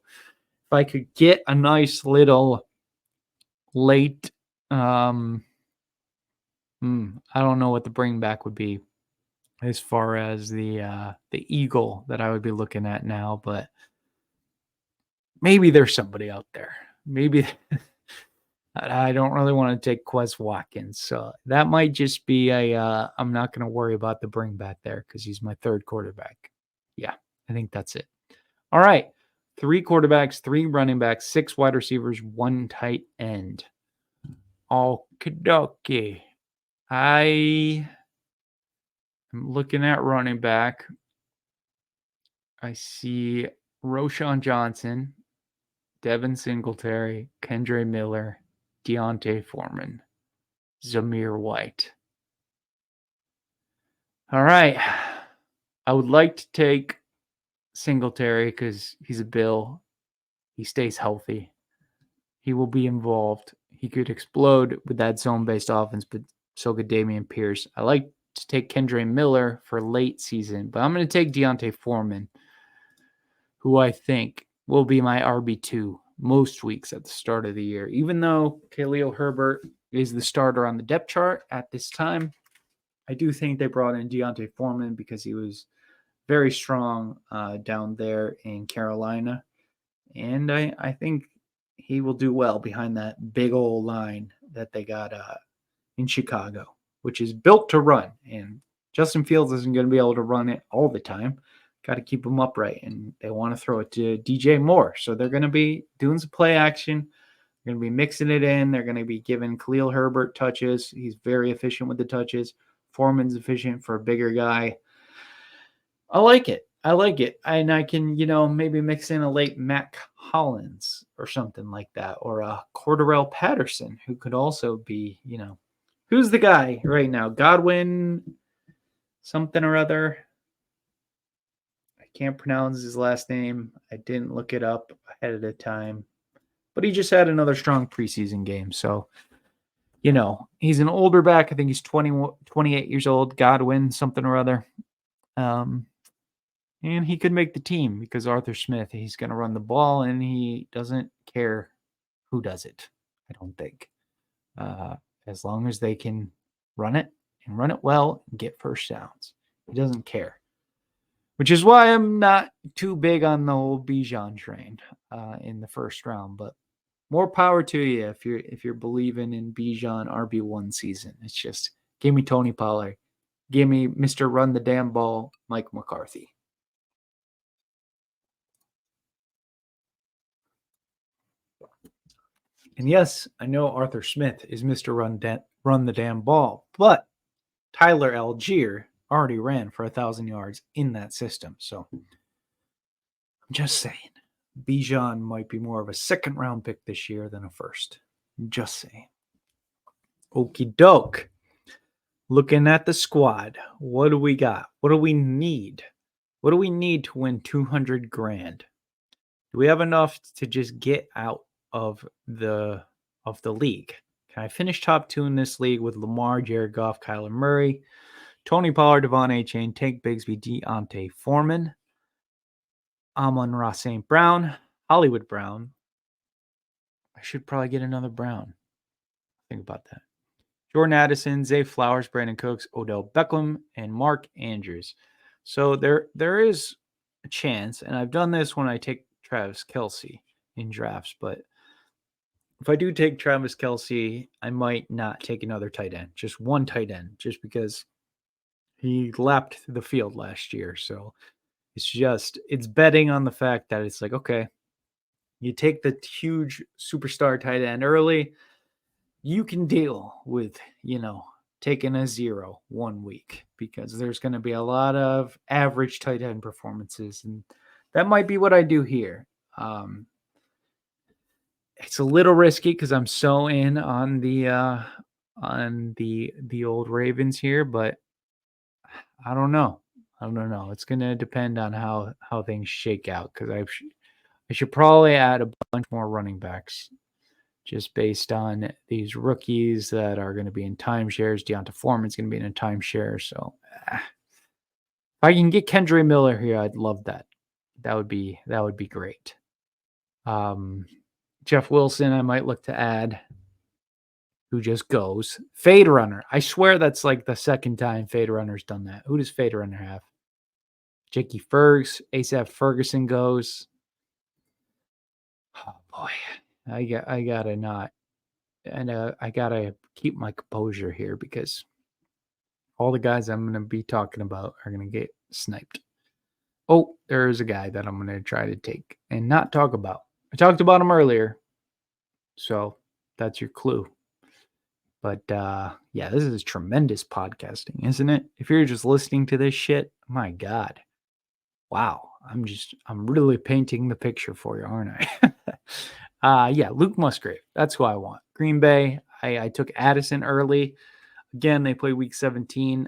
if I could get a nice little late, I don't know what the bring back would be as far as the eagle that I would be looking at now, but maybe there's somebody out there. Maybe I don't really want to take Quez Watkins, so that might just be I'm not going to worry about the bring back there because he's my third quarterback. Yeah, I think that's it. All right, 3 quarterbacks, 3 running backs, 6 wide receivers, 1 tight end. Okie I am looking at running back. I see Roshan Johnson, Devin Singletary, Kendre Miller, Deontay Foreman, Zamir White. All right. I would like to take Singletary because he's a Bill. He stays healthy. He will be involved. He could explode with that zone-based offense, but so could Dameon Pierce. I like to take Kendre Miller for late season, but I'm going to take Deontay Foreman, who I think will be my RB2 most weeks at the start of the year. Even though Khalil Herbert is the starter on the depth chart at this time, I do think they brought in Deontay Foreman because he was very strong down there in Carolina. And I think he will do well behind that big old line that they got in Chicago, which is built to run. And Justin Fields isn't going to be able to run it all the time. Got to keep him upright. And they want to throw it to DJ Moore. So they're going to be doing some play action. They're going to be mixing it in. They're going to be giving Khalil Herbert touches. He's very efficient with the touches. Foreman's efficient for a bigger guy. I like it. And I can, maybe mix in a late Mac Hollins or something like that, or a Cordarrelle Patterson, who could also be, who's the guy right now? Godwin something or other. I can't pronounce his last name. I didn't look it up ahead of the time, but he just had another strong preseason game. So, he's an older back. I think he's 28 years old. Godwin something or other. And he could make the team because Arthur Smith, he's going to run the ball and he doesn't care who does it, I don't think. As long as they can run it and run it well and get first downs. He doesn't care. Which is why I'm not too big on the whole Bijan train in the first round. But more power to you if you're believing in Bijan RB1 season. It's just give me Tony Pollard. Give me Mr. Run the Damn Ball, Mike McCarthy. And yes, I know Arthur Smith is Mr. Run the Damn Ball, but Tyler Algier already ran for 1,000 yards in that system. So I'm just saying, Bijan might be more of a second round pick this year than a first. I'm just saying. Okie doke. Looking at the squad, what do we got? What do we need? What do we need to win 200 grand? Do we have enough to just get out of the league? Can I finish top 2 in this league with Lamar, Jared Goff, Kyler Murray, Tony Pollard, Devon Achane, Tank Bigsby, Deontay Foreman, Amon-Ra St. Brown, Hollywood Brown? I should probably get another Brown. Think about that. Jordan Addison, Zay Flowers, Brandon Cooks, Odell Beckham, and Mark Andrews. So there is a chance, and I've done this when I take Travis Kelce in drafts, but if I do take Travis Kelce, I might not take another tight end, just one tight end, just because he lapped the field last year. So it's betting on the fact that it's like, okay, You take the huge superstar tight end early, you can deal with, taking a 0 1 week because there's going to be a lot of average tight end performances. And that might be what I do here. It's a little risky because I'm so in on the old Ravens here, but I don't know. I don't know. It's going to depend on how things shake out because I should probably add a bunch more running backs just based on these rookies that are going to be in timeshares. Deonta Foreman's going to be in a timeshare. So if I can get Kendra Miller here, I'd love that. That would be great. Jeff Wilson, I might look to add, who just goes. Fade Runner. I swear that's like the second time Fade Runner's done that. Who does Fade Runner have? Jakey Fergs, ASAP Ferguson goes. Oh boy. I gotta not. And I gotta keep my composure here because all the guys I'm gonna be talking about are gonna get sniped. Oh, there's a guy that I'm gonna try to take and not talk about. I talked about him earlier, so that's your clue. But yeah, this is tremendous podcasting, isn't it? If you're just listening to this shit, my God. Wow. I'm really painting the picture for you, aren't I? Yeah, Luke Musgrave. That's who I want. Green Bay. I took Addison early. Again, they play week 17.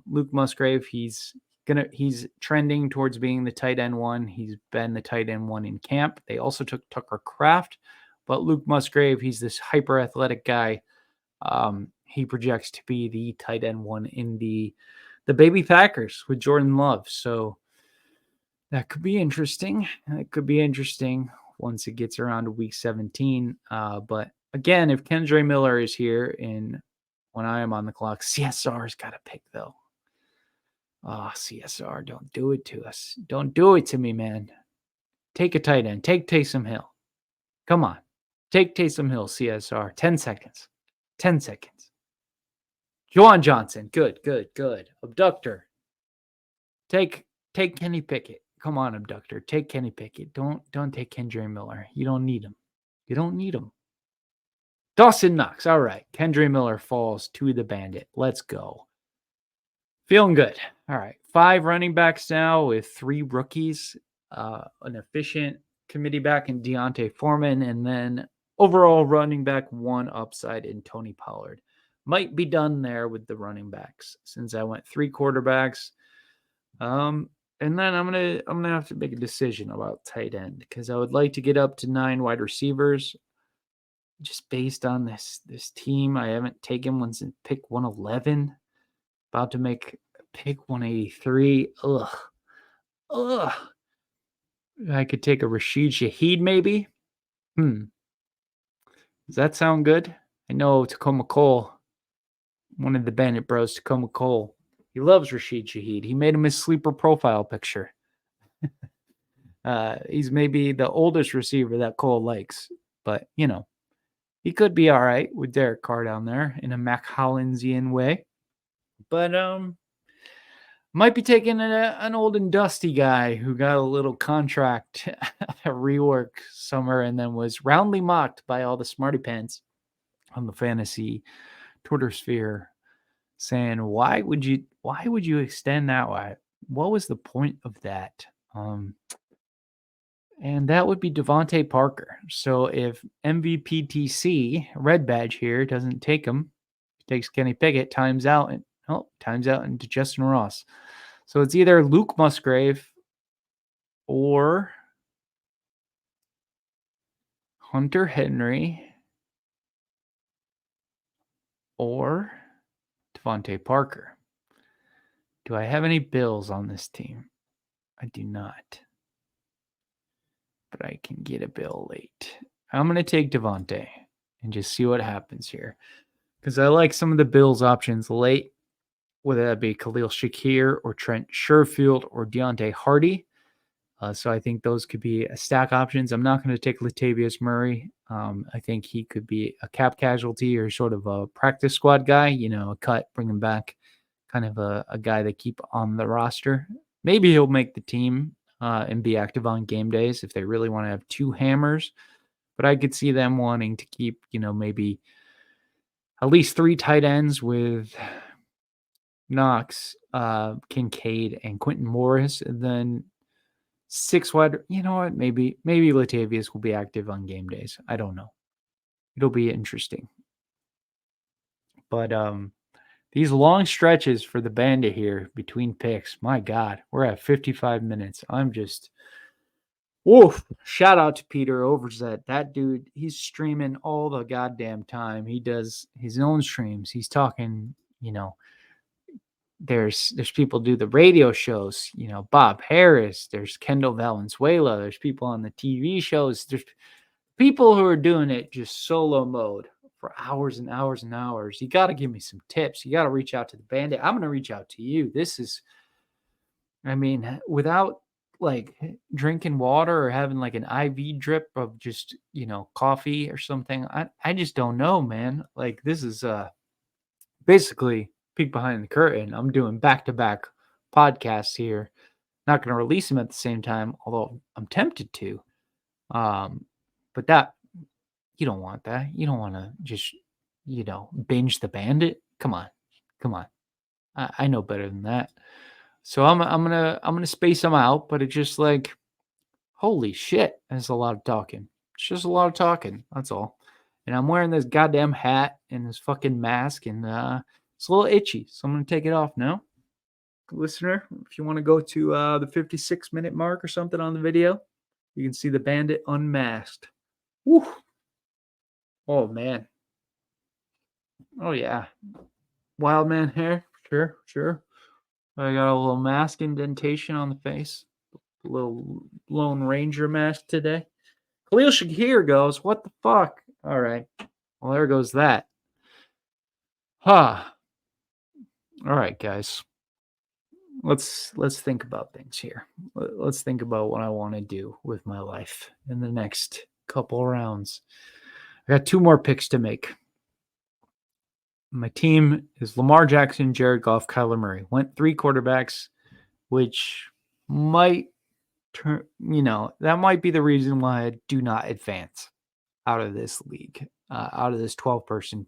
Luke Musgrave, he's trending towards being the tight end one. He's been the tight end one in camp. They also took Tucker Kraft, but Luke Musgrave, he's this hyper athletic guy. He projects to be the tight end one in the baby Packers with Jordan Love. So that could be interesting. It could be interesting once it gets around to week 17. But again, if Kendra Miller is here and when I am on the clock, CSR's got to pick though. Oh, CSR, don't do it to us. Don't do it to me, man. Take a tight end. Take Taysom Hill. Come on. Take Taysom Hill, CSR. 10 seconds. 10 seconds. Juwan Johnson. Good. Abductor. Take Kenny Pickett. Come on, Abductor. Take Kenny Pickett. Don't take Kendra Miller. You don't need him. You don't need him. Dawson Knox. All right. Kendra Miller falls to the Bandit. Let's go. Feeling good. All right. 5 running backs now with 3 rookies. An efficient committee back in Deontay Foreman, and then overall running back 1 upside in Tony Pollard. Might be done there with the running backs since I went 3 quarterbacks. And then I'm gonna have to make a decision about tight end because I would like to get up to 9 wide receivers. Just based on this team, I haven't taken one since pick 111. About to make pick 183. Ugh. I could take a Rashid Shaheed maybe. Does that sound good? I know Tacoma Cole, one of the Bandit bros, Tacoma Cole. He loves Rashid Shaheed. He made him his sleeper profile picture. He's maybe the oldest receiver that Cole likes, but he could be all right with Derek Carr down there in a Mac Hollandsian way. But might be taking an old and dusty guy who got a little contract rework summer and then was roundly mocked by all the smarty pants on the fantasy Twitter sphere, saying, "Why would you extend that? Why? What was the point of that?" And that would be Devontae Parker. So if MVPTC Red Badge here doesn't take him, takes Kenny Pickett, times out into Justin Ross. So it's either Luke Musgrave or Hunter Henry or Devontae Parker. Do I have any Bills on this team? I do not. But I can get a Bill late. I'm going to take Devontae and just see what happens here. Because I like some of the Bills options late, whether that be Khalil Shakir or Trent Sherfield or Deontay Hardy. So I think those could be stack options. I'm not going to take Latavius Murray. I think he could be a cap casualty or sort of a practice squad guy, a cut, bring him back, kind of a guy they keep on the roster. Maybe he'll make the team. and be active on game days if they really want to have two hammers. But I could see them wanting to keep, maybe at least 3 tight ends with Knox, Kincaid, and Quentin Morris, and then 6 wide. You know what? Maybe Latavius will be active on game days. I don't know. It'll be interesting. But these long stretches for the Bandit here between picks, my God, we're at 55 minutes. I'm just, woof. Shout out to Peter Overzet. That dude, he's streaming all the goddamn time. He does his own streams. He's talking, there's people do the radio shows, Bob Harris, there's Kendall Valenzuela, there's people on the TV shows, there's people who are doing it just solo mode for hours and hours and hours. You got to give me some tips. You got to reach out to the Bandit. I'm going to reach out to you. Without like drinking water or having like an IV drip of just, coffee or something, I just don't know, man. Like this is basically peek behind the curtain. I'm doing back-to-back podcasts here. Not going to release them at the same time, although I'm tempted to. But that, you don't want that. You don't want to just, binge the Bandit. Come on. I know better than that. So I'm gonna space them out, but it's just like, holy shit, that's a lot of talking. It's just a lot of talking. That's all. And I'm wearing this goddamn hat and this fucking mask, and it's a little itchy, so I'm gonna take it off now. Listener, if you want to go to the 56-minute mark or something on the video, you can see the Bandit unmasked. Woo! Oh man. Oh yeah. Wild man hair. Sure. I got a little mask indentation on the face. A little Lone Ranger mask today. Khalil Shakir goes, what the fuck? All right. Well, there goes that. All right, guys. Let's think about things here. Let's think about what I want to do with my life in the next couple rounds. I got 2 more picks to make. My team is Lamar Jackson, Jared Goff, Kyler Murray. Went 3 quarterbacks, which might turn, that might be the reason why I do not advance out of this league, out of this 12-person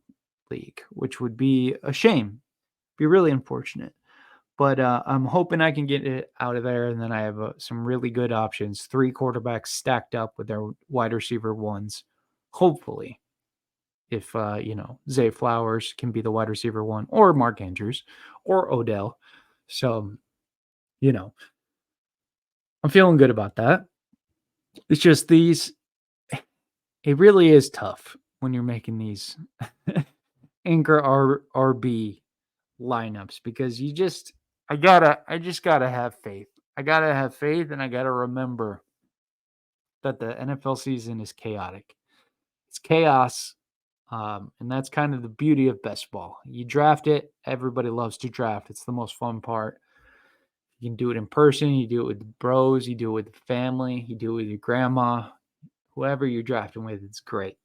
league, which would be a shame, be really unfortunate. But I'm hoping I can get it out of there, and then I have some really good options. 3 quarterbacks stacked up with their wide receiver ones, hopefully. If, Zay Flowers can be the wide receiver 1, or Mark Andrews, or Odell. So, I'm feeling good about that. It's just it really is tough when you're making these Anchor RB lineups, because I just gotta have faith. I gotta have faith, and I gotta remember that the NFL season is chaotic. It's chaos. And that's kind of the beauty of best ball. You draft it. Everybody loves to draft. It's the most fun part. You can do it in person. You do it with bros. You do it with the family. You do it with your grandma. Whoever you're drafting with, it's great.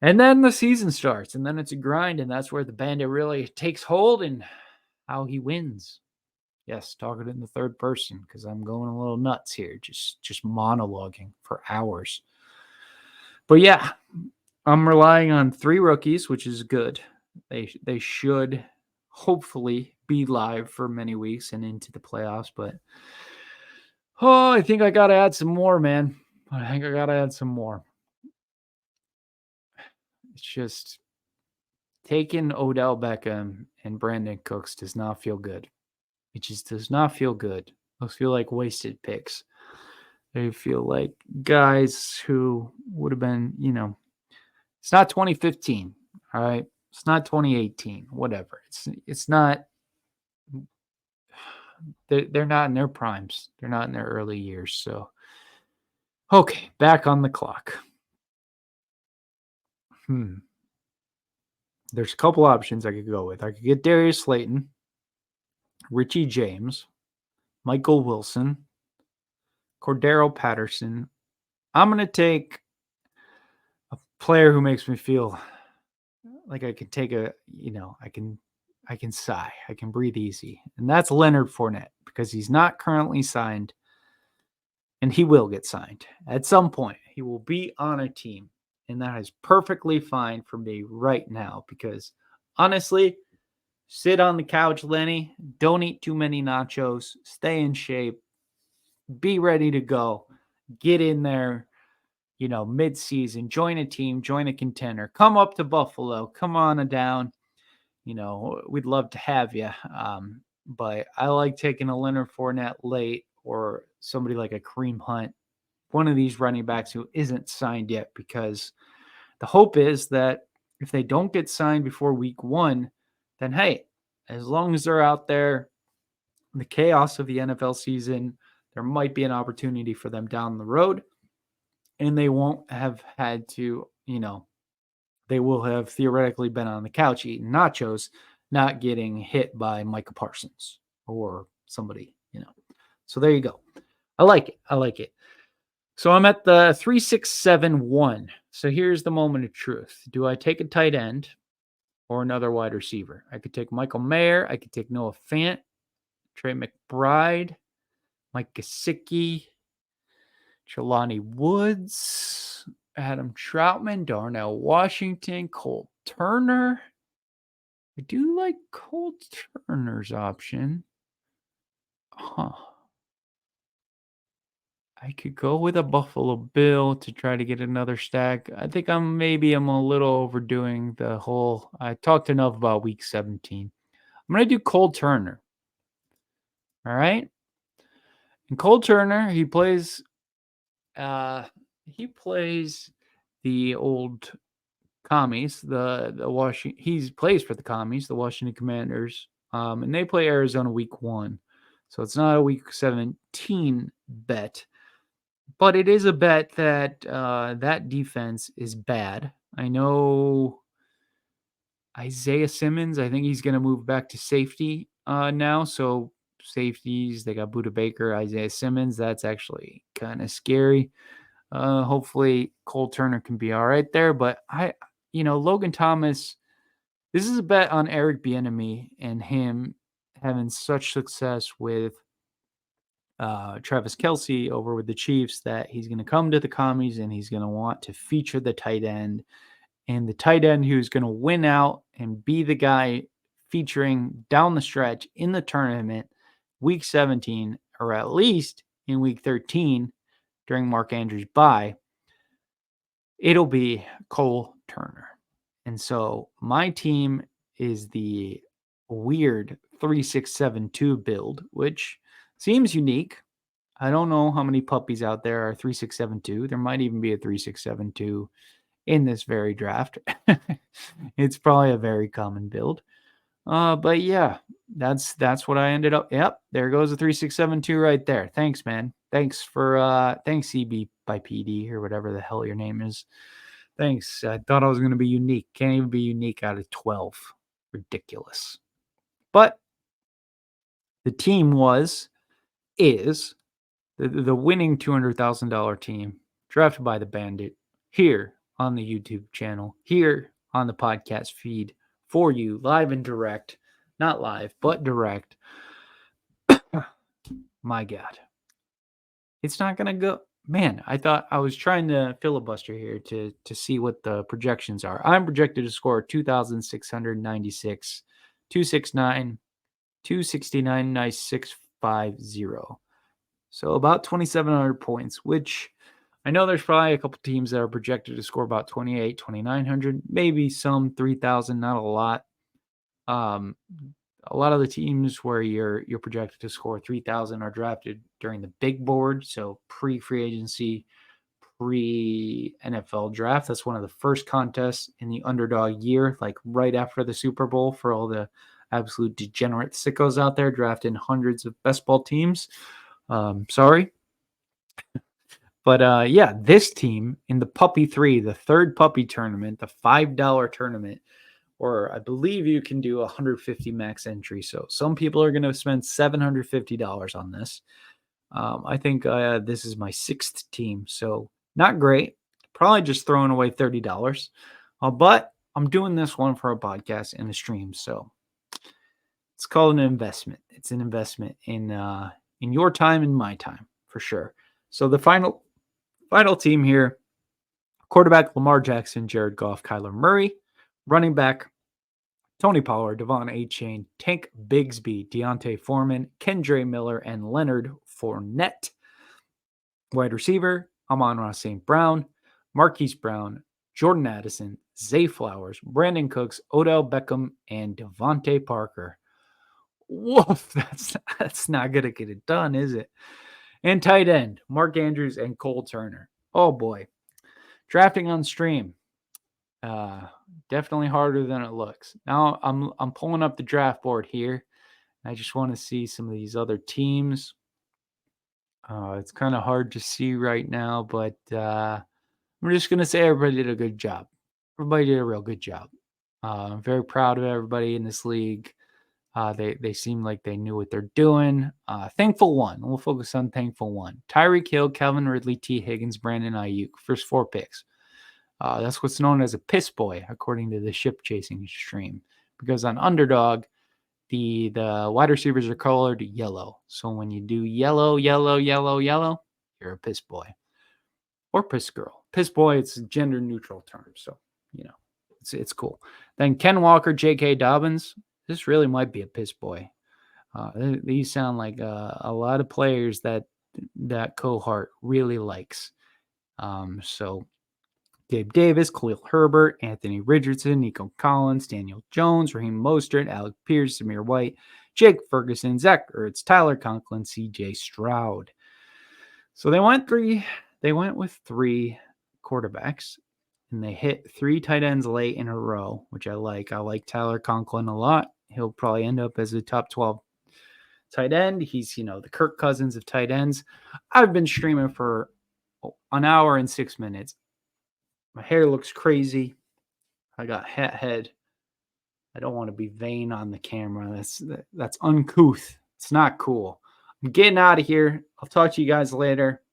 And then the season starts, and then it's a grind, and that's where the Bandit really takes hold and how he wins. Yes, talking in the third person, because I'm going a little nuts here, just monologuing for hours. But yeah, I'm relying on 3 rookies, which is good. They should hopefully be live for many weeks and into the playoffs. But I think I got to add some more, man. It's just taking Odell Beckham and Brandon Cooks does not feel good. It just does not feel good. Those feel like wasted picks. They feel like guys who would have been, it's not 2015, all right? It's not 2018, whatever. It's not, they're not in their primes. They're not in their early years. So, okay, back on the clock. There's a couple options I could go with. I could get Darius Slayton, Richie James, Michael Wilson, Cordero Patterson. I'm going to take a player who makes me feel like I can take I can sigh. I can breathe easy. And that's Leonard Fournette, because he's not currently signed and he will get signed at some point. He will be on a team, and that is perfectly fine for me right now because honestly, sit on the couch, Lenny. Don't eat too many nachos. Stay in shape. Be ready to go. Get in there, mid-season. Join a team. Join a contender. Come up to Buffalo. Come on down. We'd love to have you. But I like taking a Leonard Fournette late or somebody like a Kareem Hunt, one of these running backs who isn't signed yet, because the hope is that if they don't get signed before week 1, then hey, as long as they're out there, the chaos of the NFL season, there might be an opportunity for them down the road, and they won't have had to, they will have theoretically been on the couch eating nachos, not getting hit by Micah Parsons or somebody. So there you go. I like it. I like it. So I'm at the 3671. So here's the moment of truth. Do I take a tight end or another wide receiver? I could take Michael Mayer. I could take Noah Fant, Trey McBride, Mike Gesicki, Jelani Woods, Adam Troutman, Darnell Washington, Cole Turner. I do like Cole Turner's option. Huh. I could go with a Buffalo Bill to try to get another stack. I think I'm a little overdoing the whole. I talked enough about week 17. I'm going to do Cole Turner. All right. And Cole Turner, he plays the old commies, the Washington. He plays for the commies, the Washington Commanders. And they play Arizona week 1. So it's not a week 17 bet. But it is a bet that that defense is bad. I know Isaiah Simmons, I think he's going to move back to safety now. So safeties, they got Budda Baker, Isaiah Simmons. That's actually kind of scary. Hopefully Cole Turner can be all right there. But Logan Thomas, this is a bet on Eric Bieniemy and him having such success with Travis Kelce over with the Chiefs that he's going to come to the commies and he's going to want to feature the tight end, and the tight end who's going to win out and be the guy featuring down the stretch in the tournament week 17, or at least in week 13 during Mark Andrews' bye, it'll be Cole Turner. And so my team is the weird 3672 build, which seems unique. I don't know how many puppies out there are 3672. There might even be a 3672 in this very draft. It's probably a very common build. But yeah, that's what I ended up. Yep, there goes the 3672 right there. Thanks, man. Thanks CB by PD or whatever the hell your name is. Thanks. I thought I was going to be unique. Can't even be unique out of 12. Ridiculous. But the team is the winning $200,000 team drafted by the Bandit here on the YouTube channel, here on the podcast feed for you, live and direct. Not live, but direct. My God. It's not going to go. Man, I thought I was trying to filibuster here to see what the projections are. I'm projected to score 2,696, 269, 269, nice 650. So about 2,700 points, which I know there's probably a couple teams that are projected to score about 28, 2,900, maybe some 3,000, not a lot. A lot of the teams where you're projected to score 3,000 are drafted during the big board, so pre-free agency, pre-NFL draft. That's one of the first contests in the Underdog year, like right after the Super Bowl, for all the absolute degenerate sickos out there drafting hundreds of best ball teams. Sorry. But yeah, this team in the Puppy 3, the third puppy tournament, the $5 tournament, or I believe you can do 150 max entry. So some people are going to spend $750 on this. I think this is my 6th team, so not great. Probably just throwing away $30. But I'm doing this one for a podcast and a stream, so it's called an investment. It's an investment in your time and my time, for sure. So the final team here: quarterback Lamar Jackson, Jared Goff, Kyler Murray; running back Tony Pollard, Devon A-Chain, Tank Bigsby, Deontay Foreman, Kendre Miller, and Leonard Fournette. Wide receiver, Amon-Ra St. Brown, Marquise Brown, Jordan Addison, Zay Flowers, Brandon Cooks, Odell Beckham, and Devontae Parker. Woof, that's not going to get it done, is it? And tight end, Mark Andrews and Cole Turner. Oh, boy. Drafting on stream. Definitely harder than it looks. Now I'm pulling up the draft board here. I just want to see some of these other teams. It's kind of hard to see right now, but I'm just going to say everybody did a good job. Everybody did a real good job. I'm very proud of everybody in this league. They seem like they knew what they're doing. Thankful one. We'll focus on thankful one. Tyreek Hill, Calvin Ridley, T. Higgins, Brandon Ayuk. First 4 picks. That's what's known as a piss boy, according to the ship chasing stream. Because on Underdog, the wide receivers are colored yellow. So when you do yellow, yellow, yellow, yellow, you're a piss boy. Or piss girl. Piss boy, it's a gender neutral term. So, it's cool. Then Ken Walker, J.K. Dobbins. This really might be a piss boy. These sound like a lot of players that cohort really likes. So Gabe Davis, Khalil Herbert, Anthony Richardson, Nico Collins, Daniel Jones, Raheem Mostert, Alec Pierce, Samir White, Jake Ferguson, Zach Ertz, Tyler Conklin, C.J. Stroud. So they went with 3 quarterbacks, and they hit 3 tight ends late in a row, which I like. I like Tyler Conklin a lot. He'll probably end up as a top 12 tight end. He's, the Kirk Cousins of tight ends. I've been streaming for an hour and 6 minutes. My hair looks crazy. I got hat head. I don't want to be vain on the camera. That's uncouth. It's not cool. I'm getting out of here. I'll talk to you guys later.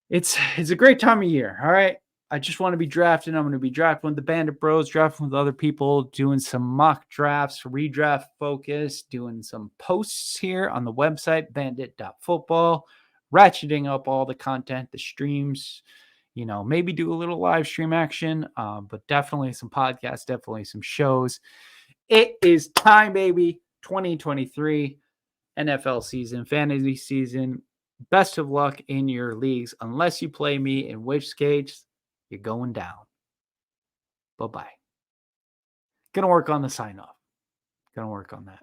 It's a great time of year. All right. I just want to be drafting. I'm going to be drafting with the Bandit Bros, drafting with other people, doing some mock drafts, redraft focus, doing some posts here on the website, bandit.football, ratcheting up all the content, the streams, maybe do a little live stream action, but definitely some podcasts, definitely some shows. It is time, baby. 2023 NFL season, fantasy season. Best of luck in your leagues, unless you play me, in which case you're going down. Bye-bye. Gonna work on the sign off. Gonna work on that.